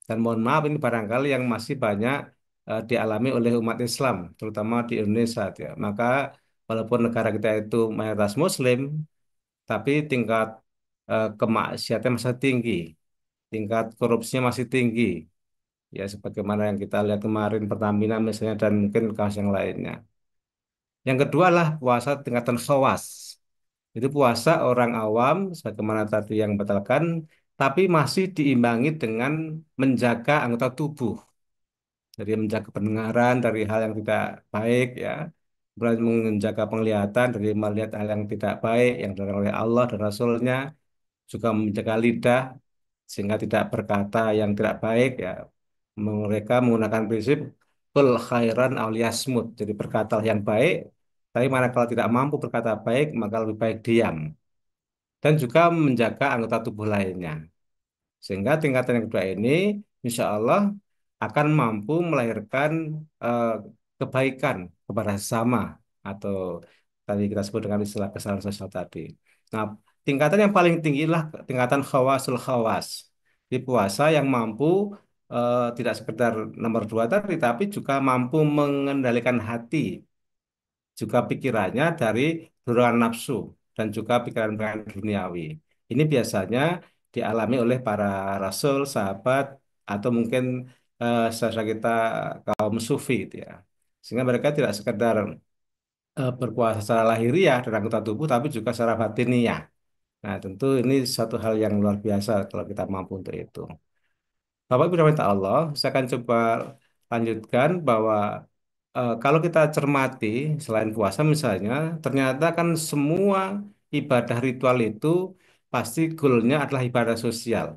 Dan mohon maaf ini barangkali yang masih banyak dialami oleh umat Islam, terutama di Indonesia. Ya. Maka walaupun negara kita itu mayoritas Muslim, tapi tingkat kemaksiatan masih tinggi, tingkat korupsinya masih tinggi. Ya, sebagaimana yang kita lihat kemarin Pertamina misalnya dan mungkin kasus yang lainnya. Yang kedua adalah puasa tingkatan khawas. Itu puasa orang awam, sebagaimana tadi yang batalkan, tapi masih diimbangi dengan menjaga anggota tubuh. Jadi menjaga pendengaran dari hal yang tidak baik ya, kemudian menjaga penglihatan dari melihat hal yang tidak baik yang dilarang oleh Allah dan Rasulnya, juga menjaga lidah sehingga tidak berkata yang tidak baik ya. Mereka menggunakan prinsip kul khairan aw liyasmut. Jadi berkata yang baik, tapi manakala tidak mampu berkata baik maka lebih baik diam. Dan juga menjaga anggota tubuh lainnya. Sehingga tingkatan yang kedua ini, insya Allah akan mampu melahirkan eh, kebaikan kepada sesama atau tadi kita sebut dengan istilah kesalahan sosial tadi. Nah, tingkatan yang paling tinggi lah tingkatan khawasul khawas. Di puasa yang mampu tidak sekedar nomor 2 tadi, tapi juga mampu mengendalikan hati juga pikirannya dari dorongan nafsu dan juga pikiran-pikiran duniawi. Ini biasanya dialami oleh para rasul, sahabat, atau mungkin saudara kita kaum sufi gitu ya. Sehingga mereka tidak sekedar berpuasa secara lahiriah dan anggota tubuh, tapi juga secara batiniah. Nah, tentu ini satu hal yang luar biasa kalau kita mampu untuk itu. Bapak Ibu dan minta Allah, saya akan coba lanjutkan bahwa kalau kita cermati selain puasa misalnya, ternyata kan semua ibadah ritual itu pasti goalnya adalah ibadah sosial.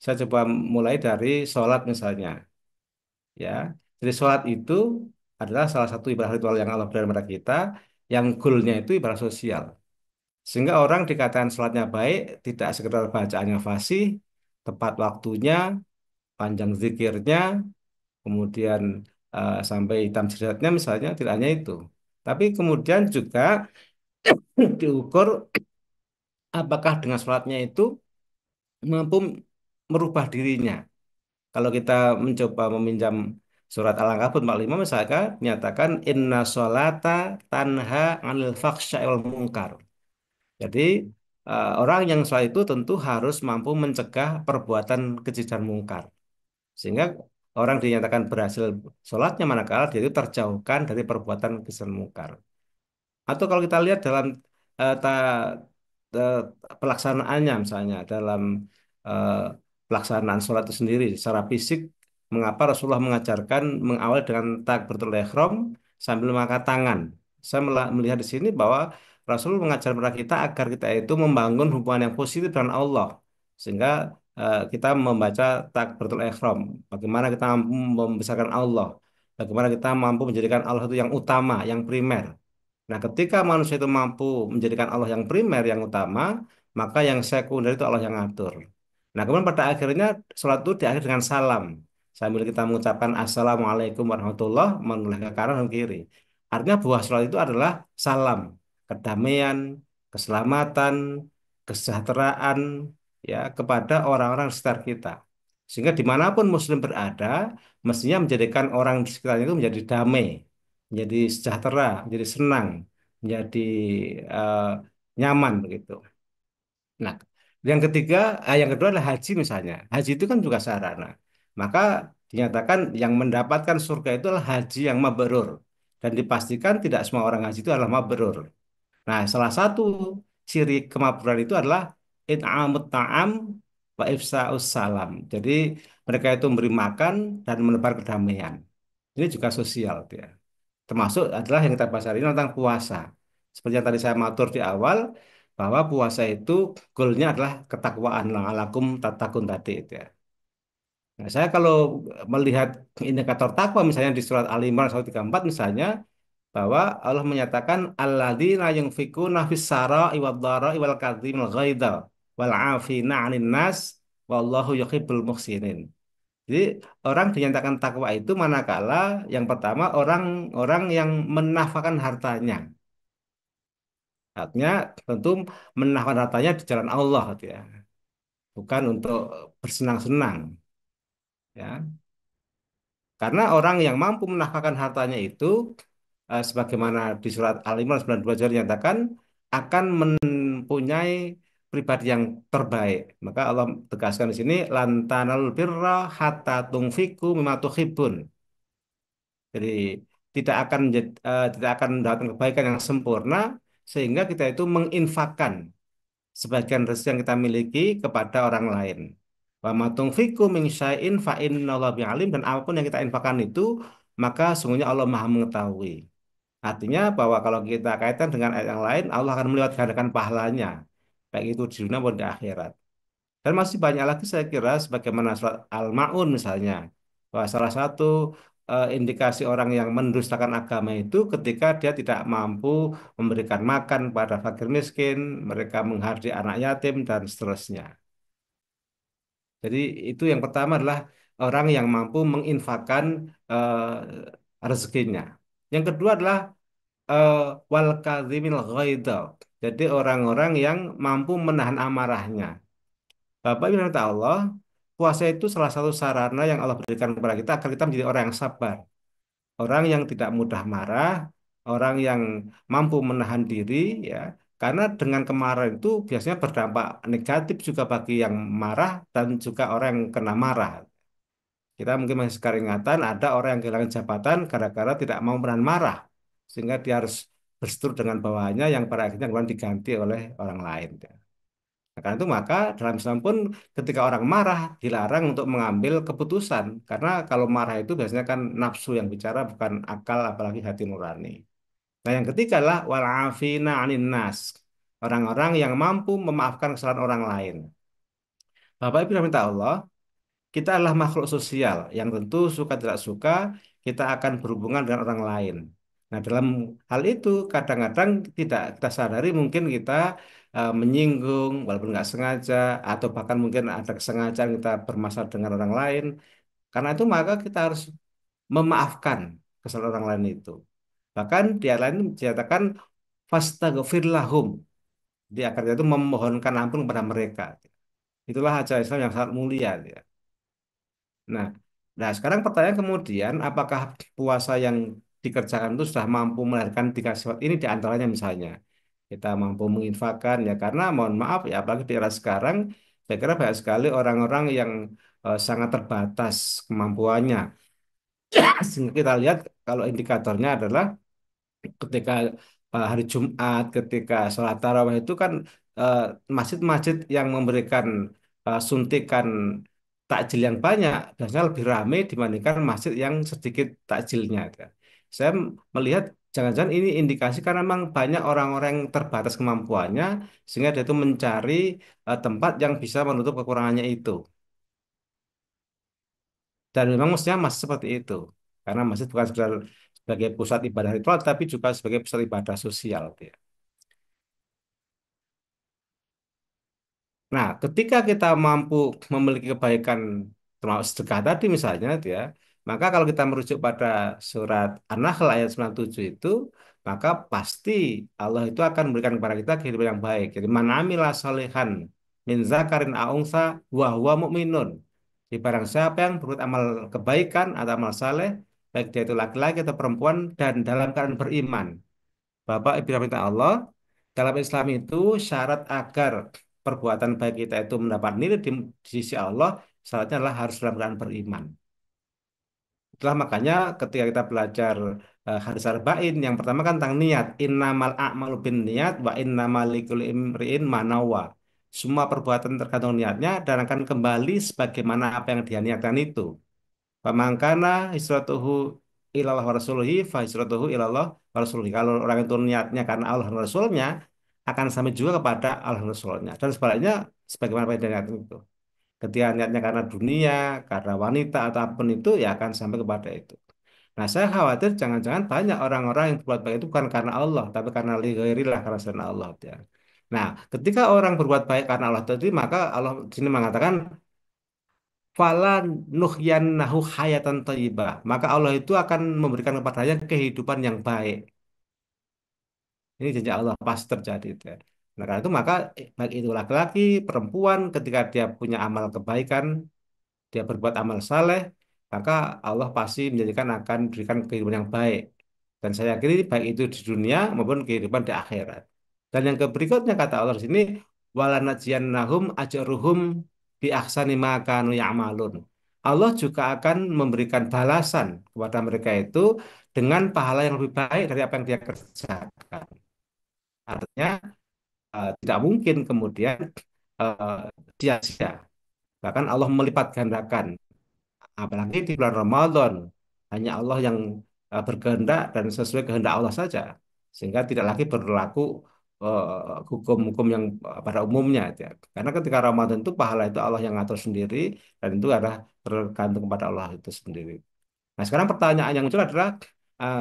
Saya coba mulai dari sholat misalnya, ya. Jadi sholat itu adalah salah satu ibadah ritual yang Allah berikan kepada kita, yang goalnya itu ibadah sosial. Sehingga orang dikatakan sholatnya baik, tidak sekedar bacaannya fasih, tepat waktunya, panjang zikirnya, kemudian sampai hitam jeratnya misalnya, tidak hanya itu. Tapi kemudian juga diukur apakah dengan sholatnya itu mampu merubah dirinya. Kalau kita mencoba meminjam surat Al-Ankabut 45 misalkan menyatakan inna sholata tanha anil fakhsya'i wal munkar. Jadi orang yang sholat itu tentu harus mampu mencegah perbuatan keji dan mungkar. Sehingga orang dinyatakan berhasil sholatnya manakala dia itu terjauhkan dari perbuatan keji dan mungkar. Atau kalau kita lihat dalam eh, pelaksanaannya misalnya dalam eh, pelaksanaan sholat itu sendiri secara fisik, mengapa Rasulullah mengajarkan mengawali dengan takbiratul ihram sambil mengangkat tangan. Saya melihat di sini bahwa Rasul mengajar kepada kita agar kita itu membangun hubungan yang positif dengan Allah, sehingga kita membaca takbiratul ihram. Bagaimana kita mampu membesarkan Allah, bagaimana kita mampu menjadikan Allah itu yang utama, yang primer. Nah, ketika manusia itu mampu menjadikan Allah yang primer, yang utama, maka yang sekunder itu Allah yang ngatur. Nah, kemudian pada akhirnya sholat itu diakhiri dengan salam. Sambil kita mengucapkan Assalamualaikum warahmatullahi menoleh ke kanan dan kiri. Artinya buah sholat itu adalah salam, kedamaian, keselamatan, kesejahteraan ya kepada orang-orang di sekitar kita. Sehingga dimanapun Muslim berada, mestinya menjadikan orang di sekitarnya itu menjadi damai, menjadi sejahtera, menjadi senang, menjadi eh, nyaman begitu. Nah, yang kedua adalah haji misalnya. Haji itu kan juga sarana. Maka dinyatakan yang mendapatkan surga itu adalah haji yang mabrur. Dan dipastikan tidak semua orang haji itu adalah mabrur. Nah, salah satu ciri kemabruran itu adalah it'amut ta'am wa ifsa'us salam. Jadi mereka itu memberi makan dan menebar kedamaian. Ini juga sosial dia. Termasuk adalah yang kita bahas hari ini tentang puasa. Seperti yang tadi saya matur di awal, bahwa puasa itu goalnya adalah ketakwaan, la'alakum tatakun tadi itu ya. Nah, saya kalau melihat indikator takwa misalnya di surat Al-Imran 134 misalnya, bahwa Allah menyatakan alladzina yunfikuna fis sarai wad dharai wal kadzimil ghaidha wal 'afina 'anil nas wallahu yuhibbul muhsinin. Jadi orang dinyatakan takwa itu manakala yang pertama orang-orang yang menafkahkan hartanya. Artinya tentu menafkahkan hartanya di jalan Allah gitu ya, bukan untuk bersenang-senang ya. Karena orang yang mampu menafkahkan hartanya itu sebagaimana di surat Al-Imran 92 juga dinyatakan akan mempunyai pribadi yang terbaik. Maka Allah tegaskan di sini lantanal birra hatta tungfiku mimma tuhibbun. Jadi tidak akan mendapatkan kebaikan yang sempurna sehingga kita itu menginfakkan sebagian rezeki yang kita miliki kepada orang lain. Wa ma tunfiqu min syai'in fa innallaha bi'alim, dan apapun yang kita infakkan itu maka sungguhnya Allah Maha mengetahui. Artinya bahwa kalau kita kaitan dengan ayat yang lain, Allah akan melihat gandakan pahalanya, baik itu di dunia maupun di akhirat. Dan masih banyak lagi saya kira sebagaimana surat Al-Ma'un misalnya, bahwa salah satu indikasi orang yang mendustakan agama itu ketika dia tidak mampu memberikan makan pada fakir miskin, mereka menghardik anak yatim dan seterusnya. Jadi itu yang pertama adalah orang yang mampu menginfakkan rezekinya. Yang kedua adalah eh, wal kadhimil ghaidha. Jadi orang-orang yang mampu menahan amarahnya. Bapak Ibu dan Allah, puasa itu salah satu sarana yang Allah berikan kepada kita agar kita menjadi orang yang sabar, orang yang tidak mudah marah, orang yang mampu menahan diri, ya. Karena dengan kemarahan itu biasanya berdampak negatif juga bagi yang marah dan juga orang yang kena marah. Kita mungkin masih sekarang ingatan ada orang yang kehilangan jabatan gara-gara tidak mau menahan marah, sehingga dia harus berseteru dengan bawahannya yang pada akhirnya kemudian diganti oleh orang lain. Nah, karena itu maka dalam Islam pun ketika orang marah dilarang untuk mengambil keputusan. Karena kalau marah itu biasanya kan nafsu yang bicara bukan akal apalagi hati nurani. Nah yang ketiga adalah wal'afina 'anin nas. Orang-orang yang mampu memaafkan kesalahan orang lain. Bapak Ibu yang minta Allah, kita adalah makhluk sosial yang tentu suka tidak suka kita akan berhubungan dengan orang lain. Nah, dalam hal itu kadang-kadang tidak kita sadari mungkin kita menyinggung walaupun nggak sengaja atau bahkan mungkin ada kesengajaan kita bermasalah dengan orang lain. Karena itu maka kita harus memaafkan kesalahan orang lain itu. Bahkan di ayat lain dikatakan fastaghfir lahum. Di akarnya itu memohonkan ampun kepada mereka. Itulah ajaran Islam yang sangat mulia. Ya. Nah, nah sekarang pertanyaan kemudian, apakah puasa yang dikerjakan itu sudah mampu melahirkan tiga sifat ini di antaranya misalnya kita mampu menginfakkan ya karena mohon maaf ya apalagi di era sekarang saya kira banyak sekali orang-orang yang sangat terbatas kemampuannya. Sehingga kita lihat kalau indikatornya adalah ketika hari Jumat, ketika sholat tarawih itu kan eh, masjid-masjid yang memberikan suntikan takjil yang banyak, biasanya lebih ramai dibandingkan masjid yang sedikit takjilnya. Gitu. Saya melihat jangan-jangan ini indikasi karena memang banyak orang-orang yang terbatas kemampuannya, sehingga dia itu mencari tempat yang bisa menutup kekurangannya itu. Dan memang mestinya masih seperti itu. Karena masjid bukan sekedar sebagai pusat ibadah ritual, tapi juga sebagai pusat ibadah sosial. Gitu ya. Nah, ketika kita mampu memiliki kebaikan termasuk sedekah tadi misalnya, gitu ya, maka kalau kita merujuk pada surat An-Nahl ayat 97 itu, maka pasti Allah itu akan memberikan kepada kita kehidupan yang baik. Jadi, man amila salihan min zakarin a'ungsa wa huwa mu'minun. Di barang siapa yang berbuat amal kebaikan atau amal saleh, baik dia itu laki-laki atau perempuan, dan dalam keadaan beriman. Bapak Ibu yang minta Allah, dalam Islam itu syarat agar perbuatan baik kita itu mendapat nilai di sisi Allah, syaratnya adalah harus dalam keadaan beriman. Itulah makanya ketika kita belajar hadis arba'in, yang pertama kan tentang niat. Innamal a'malu bin niat wa innamal likulli imri'in ma nawa. Semua perbuatan tergantung niatnya dan akan kembali sebagaimana apa yang dia niatkan itu. Pamangkana hijratuhu ilallah wa rasulihi fa hijratuhu ilallah wa rasulihi. Kalau orang itu niatnya karena Allah dan Rasulnya, akan sampai juga kepada Allah dan Rasulnya. Dan sebaliknya, sebagaimana apa yang dia niatkan itu. Ketika niatnya karena dunia, karena wanita, atau apapun itu, ya akan sampai kepada itu. Nah, saya khawatir jangan-jangan banyak orang-orang yang berbuat baik itu bukan karena Allah, tapi karena lighairilah, karena selain Allah. Ya. Nah, ketika orang berbuat baik karena Allah tadi, maka Allah di sini mengatakan fala nuhyannahu hayatan thayyibah. Maka Allah itu akan memberikan kepadanya kehidupan yang baik. Ini janji Allah pasti terjadi itu ya. Nah, karena itu maka baik itu laki-laki, perempuan ketika dia punya amal kebaikan, dia berbuat amal saleh, maka Allah pasti menjadikan akan berikan kehidupan yang baik. Dan saya yakin ini baik itu di dunia maupun kehidupan di akhirat. Dan yang berikutnya kata Allah di sini walanajiyannahum ajruhum bi ahsani ma kanu ya'malun. Allah juga akan memberikan balasan kepada mereka itu dengan pahala yang lebih baik dari apa yang dia kerjakan. Artinya tidak mungkin kemudian eh, sia-sia. Bahkan Allah melipat gandakan apalagi di bulan Ramadan hanya Allah yang berkehendak dan sesuai kehendak Allah saja sehingga tidak lagi berlaku hukum-hukum yang pada umumnya ya. Karena ketika Ramadan itu pahala itu Allah yang ngatur sendiri dan itu adalah tergantung kepada Allah itu sendiri. Nah sekarang pertanyaan yang muncul adalah eh,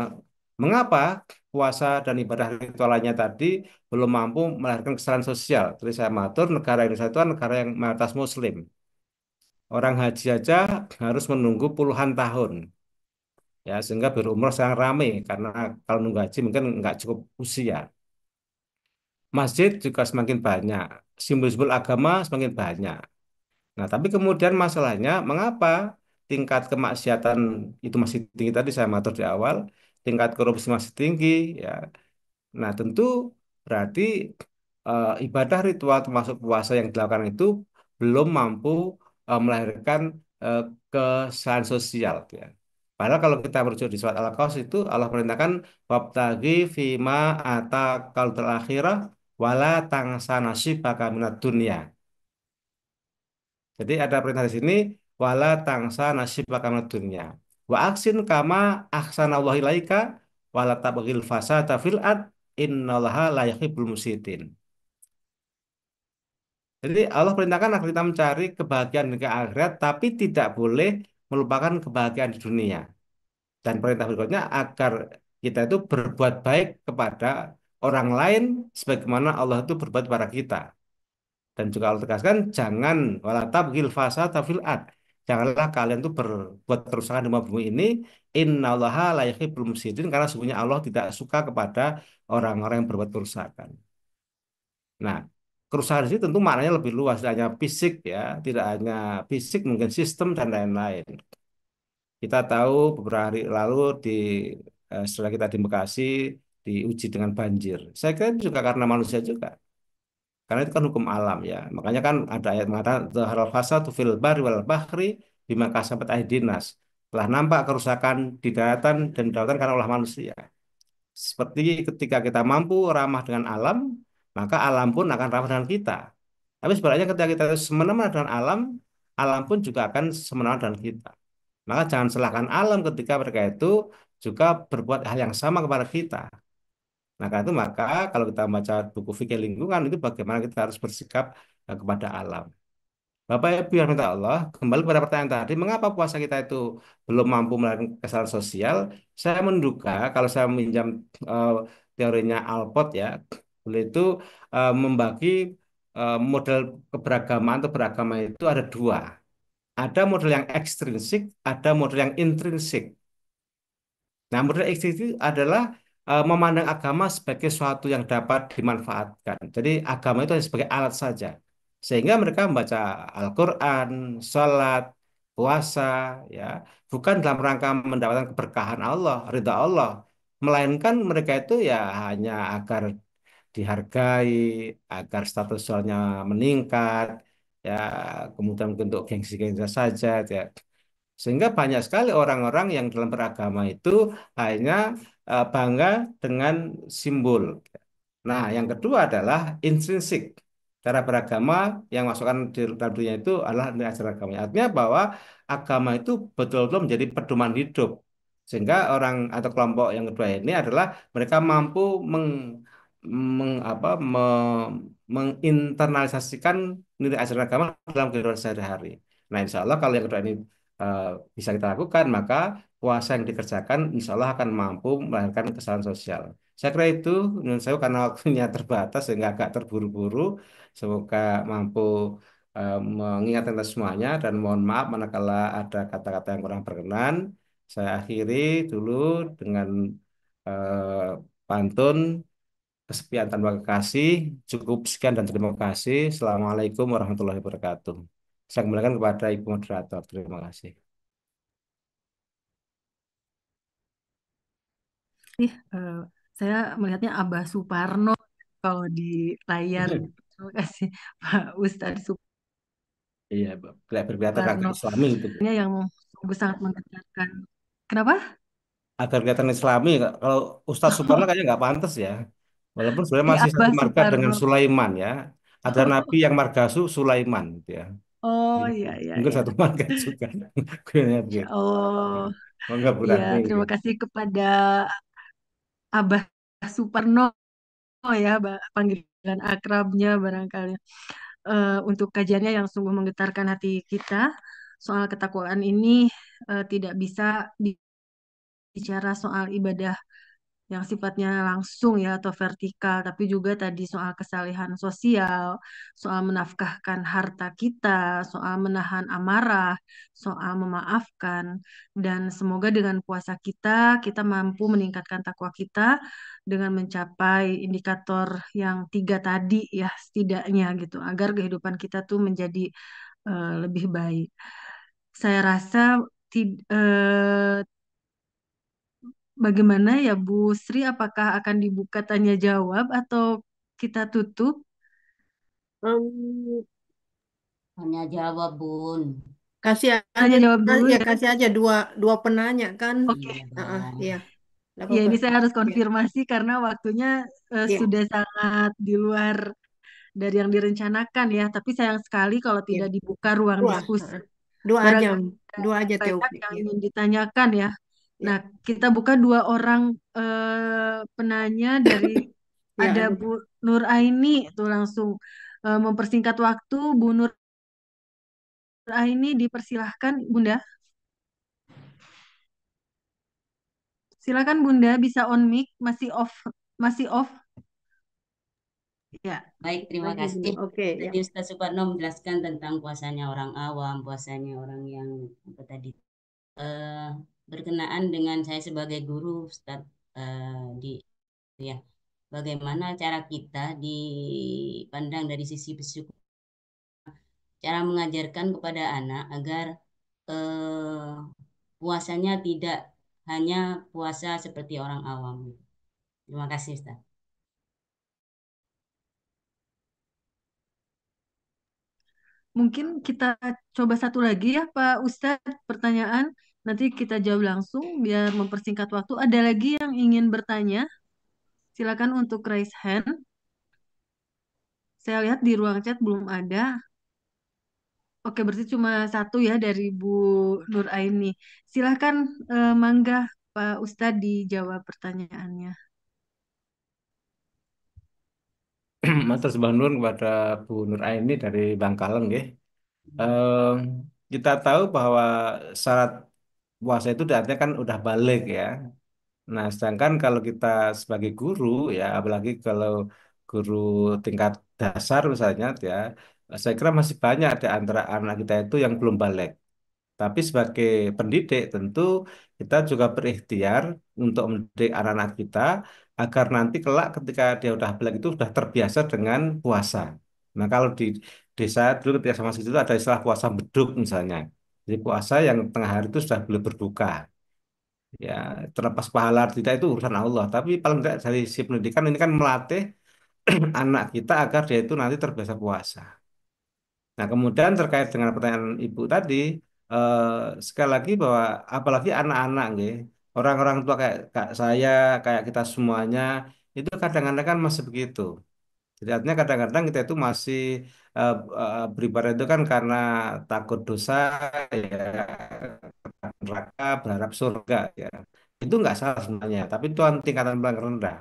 mengapa puasa dan ibadah ritual lainnya tadi belum mampu melahirkan kesalahan sosial? Jadi saya matur negara Indonesia itu kan negara yang mayoritas Muslim. Orang haji aja harus menunggu puluhan tahun ya sehingga berumrah sangat ramai karena kalau nunggu haji mungkin nggak cukup usia. Masjid juga semakin banyak, simbol-simbol agama semakin banyak. Nah, tapi kemudian masalahnya mengapa tingkat kemaksiatan itu masih tinggi tadi saya matur di awal, tingkat korupsi masih tinggi ya. Nah, tentu berarti ibadah ritual termasuk puasa yang dilakukan itu belum mampu melahirkan eh, kesalahan sosial. Ya. Padahal kalau kita merujuk di surat Al-Qasas itu Allah perintahkan wabtaghi fima atakal akhirah wala tangsa nasibaka minad dunya. Jadi ada perintah di sini wala tangsa nasibaka minad dunya. Wa aksin kama ahsanallahi ilaika wala tabghil fasada fil ard innallaha la yuhibbul mufsidin. Jadi Allah perintahkan agar kita mencari kebahagiaan di akhirat, tapi tidak boleh melupakan kebahagiaan di dunia. Dan perintah berikutnya agar kita itu berbuat baik kepada orang lain sebagaimana Allah itu berbuat kepada kita. Dan juga Allah tegaskan jangan wala tabghil fasada fil ard. Janganlah kalian tuh berbuat kerusakan di muka bumi ini. Innallaha la yuhibbul mufsidin, karena sesungguhnya Allah tidak suka kepada orang-orang yang berbuat kerusakan. Nah, kerusakan di sini tentu maknanya lebih luas, tidak hanya fisik ya, tidak hanya fisik, mungkin sistem dan lain-lain. Kita tahu beberapa hari lalu setelah kita di Bekasi diuji dengan banjir. Saya kira itu juga karena manusia juga. Karena itu kan hukum alam ya. Makanya kan ada ayat mengatakan zaharal fasadu fil barri wal bahri bima kasabat aydin nas. Telah nampak kerusakan di daratan dan di lautan karena ulah manusia. Seperti ketika kita mampu ramah dengan alam, maka alam pun akan ramah dengan kita. Tapi sebenarnya ketika kita semena-mena dengan alam, alam pun juga akan semena-mena dengan kita. Maka jangan salahkan alam ketika mereka itu juga berbuat hal yang sama kepada kita. Nah, karena itu maka kalau kita membaca buku fikih lingkungan itu bagaimana kita harus bersikap kepada alam. Bapak Ibu yang minta Allah, kembali pada pertanyaan tadi, mengapa puasa kita itu belum mampu melakukan kesalahan sosial? Saya menduga kalau saya meminjam eh, teorinya Alport ya, beliau itu membagi model keberagaman atau beragama itu ada dua. Ada model yang ekstrinsik, ada model yang intrinsik. Nah, model ekstrinsik itu adalah memandang agama sebagai sesuatu yang dapat dimanfaatkan. Jadi agama itu hanya sebagai alat saja. Sehingga mereka membaca Al-Quran, sholat, puasa, ya, bukan dalam rangka mendapatkan keberkahan Allah, ridha Allah, melainkan mereka itu ya hanya agar dihargai, agar status sosialnya meningkat, ya, kemudian mungkin untuk gengsi-gengsi saja, ya. Sehingga banyak sekali orang-orang yang dalam beragama itu hanya bangga dengan simbol. Nah, yang kedua adalah intrinsik. Cara beragama yang masukkan di dalam dirinya itu adalah nilai ajaran agama. Artinya bahwa agama itu betul-betul menjadi pedoman hidup. Sehingga orang atau kelompok yang kedua ini adalah mereka mampu apa, menginternalisasikan nilai ajaran agama dalam kehidupan sehari-hari. Nah, insya Allah kalau yang kedua ini eh, bisa kita lakukan, maka puasa yang dikerjakan insya Allah akan mampu melahirkan kesalahan sosial. Saya kira itu, menurut saya karena waktunya terbatas sehingga agak terburu-buru. Semoga mampu mengingatkan kita semuanya dan mohon maaf manakala ada kata-kata yang kurang berkenan. Saya akhiri dulu dengan eh, pantun kesepian tanpa kekasih. Cukup sekian dan terima kasih. Assalamualaikum warahmatullahi wabarakatuh. Saya kembalikan kepada Ibu Moderator. Terima kasih. Ih, saya melihatnya Abah Suparno kalau di layar. Terima kasih Pak Ustadz Iya, berkelihatan agak Suparno. Islami itu, Bu. Ini yang sungguh sangat menggetarkan. Kenapa? Agar kelihatan Islami. Kalau Ustadz Suparno kayaknya nggak pantas ya. Walaupun sebenarnya Iya, masih satu Abah marga dengan Suparno. Sulaiman ya. Ada nabi yang marga Sulaiman gitu ya. Oh Gitu. iya iya Mungkin iya. satu marga juga. Kayaknya Insya begitu. Allah. Mangga Bu Iya, Rahmi. terima kasih kepada Abah Suparno ya, panggilan akrabnya barangkali. Untuk kajiannya yang sungguh menggetarkan hati kita. Soal ketakwaan ini tidak bisa bicara soal ibadah yang sifatnya langsung ya atau vertikal, tapi juga tadi soal kesalehan sosial, soal menafkahkan harta kita, soal menahan amarah, soal memaafkan, dan semoga dengan puasa kita, kita mampu meningkatkan takwa kita dengan mencapai indikator yang tiga tadi ya setidaknya gitu, agar kehidupan kita tuh menjadi lebih baik. Saya rasa bagaimana ya Bu Sri, apakah akan dibuka tanya jawab atau kita tutup? Em, Hanya jawab, Bun. kasih aja, Tanya jawab dulu ya ya. kasih aja dua dua penanya kan. Oke, Iya. Iya, nggak ya apa-apa. ini saya harus Ya, konfirmasi karena waktunya iya, sudah sangat di luar dari yang direncanakan ya. Tapi sayang sekali kalau iya. tidak dibuka ruang Dua, diskusi. dua aja, Barangkali dua aja banyak Teopi. yang Ya, ingin ditanyakan ya. Nah, ya, kita buka dua orang penanya dari ya, ada ada. Bu Nur Aini tuh langsung mempersingkat waktu, Bu Nur Aini dipersilahkan, Bunda. Silakan Bunda, bisa on mic, masih off. Ya, Baik, terima Lagi kasih. belum. Oke, ya. Tadi Ustaz Suparno menjelaskan tentang puasanya orang awam, puasanya orang yang apa tadi eh, berkenaan dengan saya sebagai guru, Ustaz, di ya bagaimana cara kita dipandang dari sisi bersyukur, cara mengajarkan kepada anak agar eh, puasanya tidak hanya puasa seperti orang awam. Terima kasih, Ustaz. Mungkin kita coba satu lagi ya Pak Ustadz pertanyaan. Nanti kita jawab langsung biar mempersingkat waktu. Ada lagi yang ingin bertanya? Silakan untuk raise hand. Saya lihat di ruang chat belum ada. Oke, berarti cuma satu ya dari Bu Nur Aini. Silakan Mangga Pak Ustadz dijawab pertanyaannya. Matur sembah nuwun kepada Bu Nur Aini dari Bangkaleng ya. Eh, kita tahu bahwa syarat puasa itu artinya kan udah balik ya. Nah, sedangkan kalau kita sebagai guru ya, apalagi kalau guru tingkat dasar misalnya ya, saya kira masih banyak di antara anak kita itu yang belum balik. Tapi sebagai pendidik tentu kita juga berikhtiar untuk mendidik anak-anak kita agar nanti kelak ketika dia udah balik itu sudah terbiasa dengan puasa. Nah kalau di desa dulu ketika saya masih itu ada istilah puasa beduk misalnya. Jadi puasa yang tengah hari itu sudah boleh berbuka. Ya terlepas pahala atau tidak itu urusan Allah. Tapi paling tidak dari si pendidikan ini kan melatih anak kita agar dia itu nanti terbiasa puasa. Nah, kemudian terkait dengan pertanyaan Ibu tadi, eh, sekali lagi bahwa apalagi anak-anak, nggih, orang-orang tua kayak saya, kayak kita semuanya, itu kadang-kadang kan masih begitu. Jadi artinya kadang-kadang kita itu masih beribadah itu kan karena takut dosa, ya, neraka, berharap surga, ya. Itu nggak salah sebenarnya, tapi itu kan tingkatan paling rendah.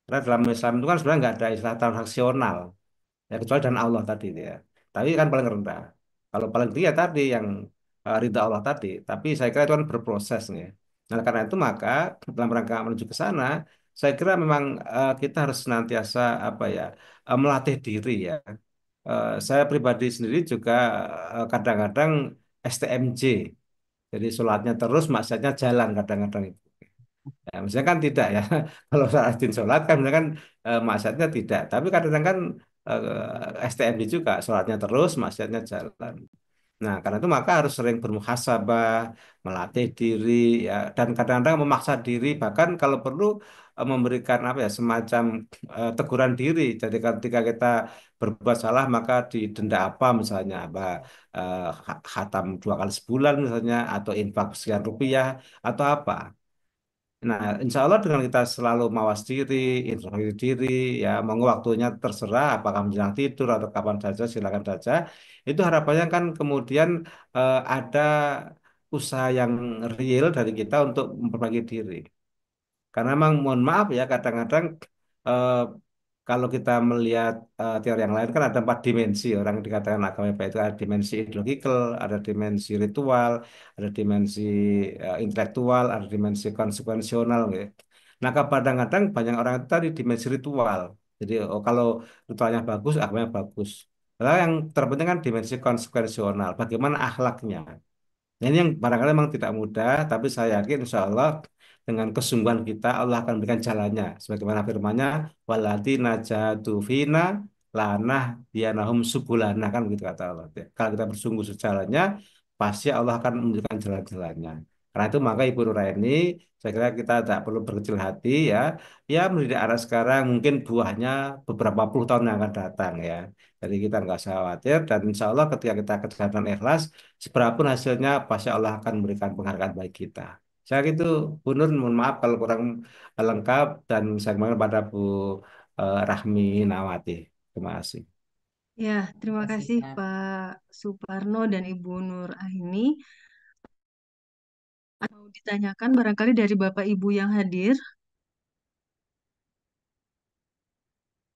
Karena dalam Islam itu kan sebenarnya nggak ada istilah transaksional ya kecuali dan Allah tadi itu ya tapi kan paling rendah kalau paling tinggi ya tadi yang ridha Allah tadi tapi saya kira itu kan berproses nih nah karena itu maka dalam rangka menuju ke sana saya kira memang kita harus senantiasa apa ya melatih diri ya. Saya pribadi sendiri juga kadang-kadang STMJ jadi sholatnya terus maksudnya jalan kadang-kadang itu. Ya, misalnya kan tidak ya. Kalau rajin sholat kan misalnya kan maksiatnya tidak. Tapi kadang-kadang kan STMD juga sholatnya terus, maksiatnya jalan. Nah, karena itu maka harus sering bermuhasabah, melatih diri, ya, dan kadang-kadang memaksa diri, bahkan kalau perlu memberikan apa ya semacam teguran diri. Jadi ketika kita berbuat salah maka didenda apa misalnya, apa khatam 2 kali sebulan misalnya, atau infak sekian rupiah, atau apa. Nah, insya Allah dengan kita selalu mawas diri, introspeksi diri, ya, monggo waktunya terserah, apakah menjelang tidur atau kapan saja, silakan saja. Itu harapannya kan kemudian ada usaha yang real dari kita untuk memperbaiki diri. Karena memang mohon maaf ya, kadang-kadang eh, kalau kita melihat teori yang lain kan ada 4 dimensi orang yang dikatakan agama baik itu ada dimensi ideologikal, ada dimensi ritual, ada dimensi intelektual, ada dimensi konsekuensional gitu. Nah kadang-kadang banyak orang itu tadi dimensi ritual. Jadi oh, kalau ritualnya bagus, agamanya bagus. Lalu yang terpenting kan dimensi konsekuensional, bagaimana akhlaknya. Nah, ini yang barangkali memang tidak mudah, tapi saya yakin insya Allah dengan kesungguhan kita Allah akan berikan jalannya. Sebagaimana firman-Nya, waladina jahadu fina lanah dianahum subulana kan begitu kata Allah. Kalau kita bersungguh sejalannya, pasti Allah akan memberikan jalan-jalannya. Karena itu maka Ibu Nuraini, saya kira kita tidak perlu berkecil hati ya. Ya mendidik anak sekarang mungkin buahnya beberapa puluh tahun yang akan datang ya. Jadi kita nggak usah khawatir dan insya Allah ketika kita kerja dengan ikhlas seberapun hasilnya pasti Allah akan memberikan penghargaan bagi kita. Saya gitu, Bu Nur, mohon maaf kalau kurang lengkap dan saya kembali pada Bu Rahmi Nawati. Terima kasih. Ya, Terima terima kasih, kasih Ustaz. Pak Suparno dan Ibu Nur Aini. Mau ditanyakan barangkali dari Bapak Ibu yang hadir.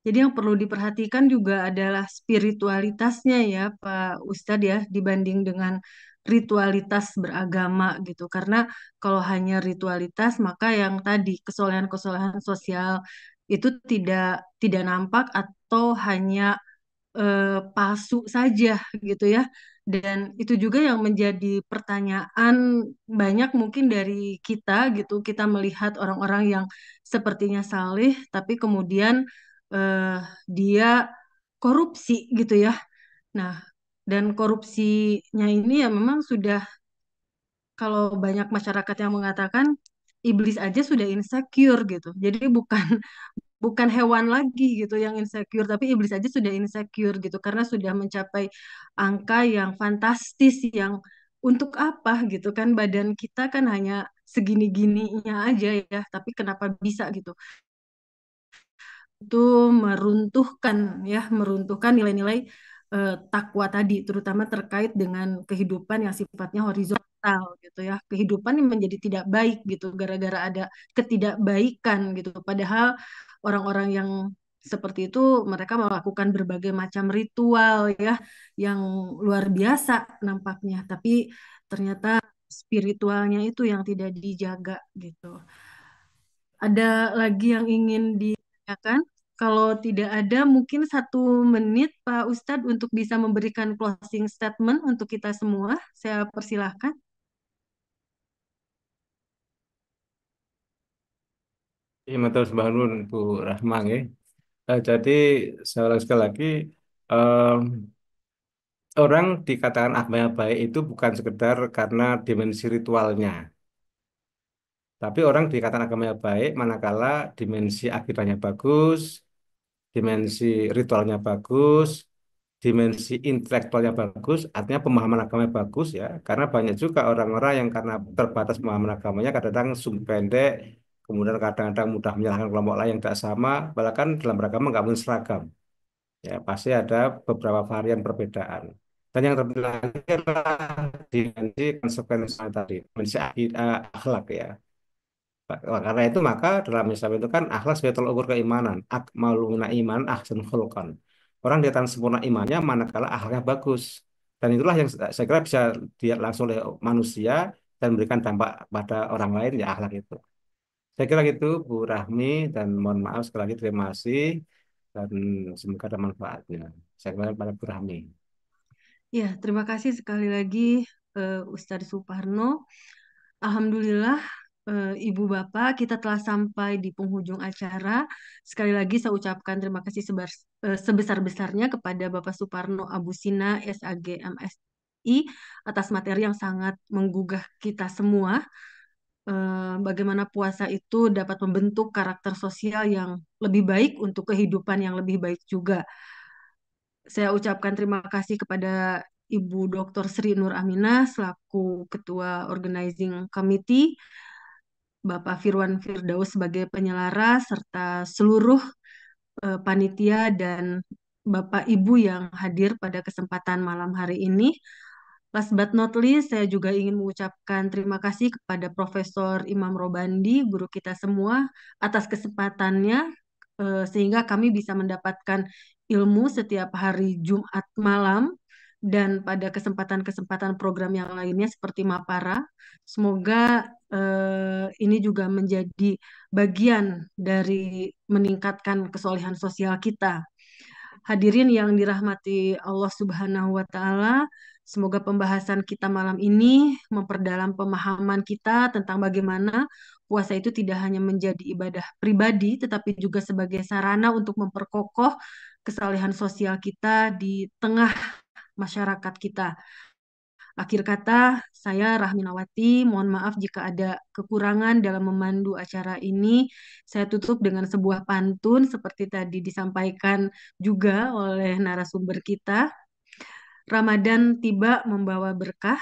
Jadi yang perlu diperhatikan juga adalah spiritualitasnya ya Pak Ustadz ya dibanding dengan ritualitas beragama gitu. Karena kalau hanya ritualitas maka yang tadi kesolehan-kesolehan sosial itu tidak nampak atau hanya palsu saja gitu ya. Dan itu juga yang menjadi pertanyaan banyak mungkin dari kita gitu. Kita melihat orang-orang yang sepertinya saleh, tapi kemudian eh, dia korupsi gitu ya. Nah, dan korupsinya ini ya memang sudah kalau banyak masyarakat yang mengatakan iblis aja sudah insecure gitu. Jadi bukan bukan hewan lagi gitu yang insecure, tapi iblis aja sudah insecure gitu karena sudah mencapai angka yang fantastis yang untuk apa gitu kan badan kita kan hanya segini-gininya aja ya, tapi kenapa bisa gitu? Itu meruntuhkan ya, meruntuhkan nilai-nilai takwa tadi, terutama terkait dengan kehidupan yang sifatnya horizontal gitu ya. Kehidupan yang menjadi tidak baik gitu gara-gara ada ketidakbaikan gitu. Padahal orang-orang yang seperti itu mereka melakukan berbagai macam ritual ya yang luar biasa nampaknya, tapi ternyata spiritualnya itu yang tidak dijaga gitu. Ada lagi yang ingin ditanyakan? Kalau tidak ada, mungkin 1 menit Pak Ustadz untuk bisa memberikan closing statement untuk kita semua. Saya persilahkan. Iya, matur sembah nuwun Bu Rahma nggih. Jadi saya ulang sekali lagi, em, orang dikatakan agamanya baik itu bukan sekedar karena dimensi ritualnya, tapi orang dikatakan agamanya baik manakala dimensi akidahnya bagus, dimensi ritualnya bagus, dimensi intelektualnya bagus, artinya pemahaman agamanya bagus ya. Karena banyak juga orang-orang yang karena terbatas pemahaman agamanya kadang-kadang sumber pendek, kemudian kadang-kadang mudah menyalahkan kelompok lain yang tidak sama, bahkan dalam beragama nggak mungkin seragam. Ya, pasti ada beberapa varian perbedaan. Dan yang terpenting lagi adalah dimensi konsekuensi tadi, dimensi akhlak ya. Karena itu maka dalam Islam itu kan akhlak sebagai tolak ukur keimanan. Akmaluna iman ahsan khuluqan. Orang di atas sempurna imannya manakala akhlaknya bagus. Dan itulah yang saya kira bisa dilihat langsung oleh manusia dan memberikan dampak pada orang lain ya akhlak itu. Saya kira gitu Bu Rahmi dan mohon maaf sekali lagi terima kasih dan semoga ada manfaatnya. Saya kembali pada Bu Rahmi. Ya, terima kasih sekali lagi Ustadz Suparno. Alhamdulillah, Ibu Bapak, kita telah sampai di penghujung acara. Sekali lagi saya ucapkan terima kasih sebesar-besarnya kepada Bapak Suparno Abusina, SAG MSI, atas materi yang sangat menggugah kita semua. Bagaimana puasa itu dapat membentuk karakter sosial yang lebih baik untuk kehidupan yang lebih baik juga. Saya ucapkan terima kasih kepada Ibu Dr. Sri Nur Aminah selaku Ketua Organizing Committee, Bapak Firwan Firdaus sebagai penyelara, serta seluruh panitia dan Bapak Ibu yang hadir pada kesempatan malam hari ini. Last but not least, saya juga ingin mengucapkan terima kasih kepada Profesor Imam Robandi, guru kita semua, atas kesempatannya sehingga kami bisa mendapatkan ilmu setiap hari Jumat malam dan pada kesempatan-kesempatan program yang lainnya seperti Mapara. Semoga ini juga menjadi bagian dari meningkatkan kesolehan sosial kita. Hadirin yang dirahmati Allah Subhanahu wa taala, semoga pembahasan kita malam ini memperdalam pemahaman kita tentang bagaimana puasa itu tidak hanya menjadi ibadah pribadi, tetapi juga sebagai sarana untuk memperkokoh kesalehan sosial kita di tengah masyarakat kita. Akhir kata, saya Rahminawati, mohon maaf jika ada kekurangan dalam memandu acara ini. Saya tutup dengan sebuah pantun seperti tadi disampaikan juga oleh narasumber kita. Ramadan tiba membawa berkah,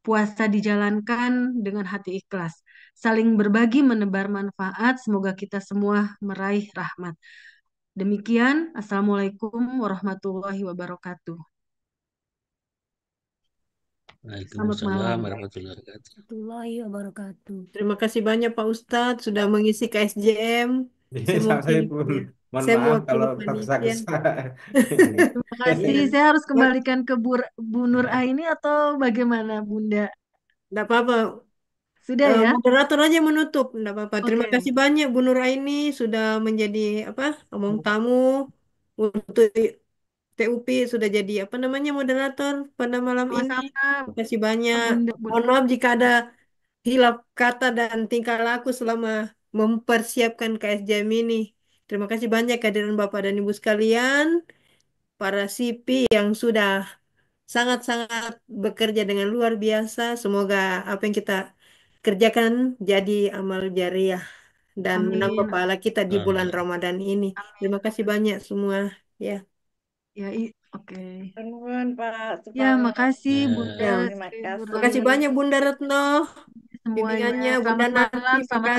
puasa dijalankan dengan hati ikhlas. Saling berbagi menebar manfaat, semoga kita semua meraih rahmat. Demikian, Assalamualaikum warahmatullahi wabarakatuh. Selamat Waalaikumsalam malam. warahmatullahi wabarakatuh. Warahmatullahi wabarakatuh. Terima kasih banyak Pak Ustadz sudah mengisi KSJM. Iya, Semoga saya pun. Mohon Saya maaf mewakili kalau panitia. tergesa-gesa. Terima kasih. Iya. Saya harus Ma- kembalikan ke Bu Nur Aini atau bagaimana, Bunda? Nggak apa-apa. Sudah ya? Moderator aja menutup, nggak apa-apa. Terima Oke. kasih banyak Bu Nuraini sudah menjadi apa omong tamu untuk TUP sudah jadi apa namanya moderator pada malam ini. Sama-sama, Terima kasih banyak. Bunda. Mohon maaf jika ada hilaf kata dan tingkah laku selama mempersiapkan KSJM ini. Terima kasih banyak kehadiran Bapak dan Ibu sekalian, para CP yang sudah sangat-sangat bekerja dengan luar biasa. Semoga apa yang kita kerjakan jadi amal jariah dan menambah Amin. pahala kita di bulan Amin. Ramadan ini. Amin. Terima kasih banyak semua. Ya, Ya, oke. Nuhun Pak Ya, Suparno. makasih Bunda ya. Terima Sri kasih. Terima kasih Nurani banyak Bunda Retno, semuanya. bimbingannya Bunda Selamat Narti. malam, selamat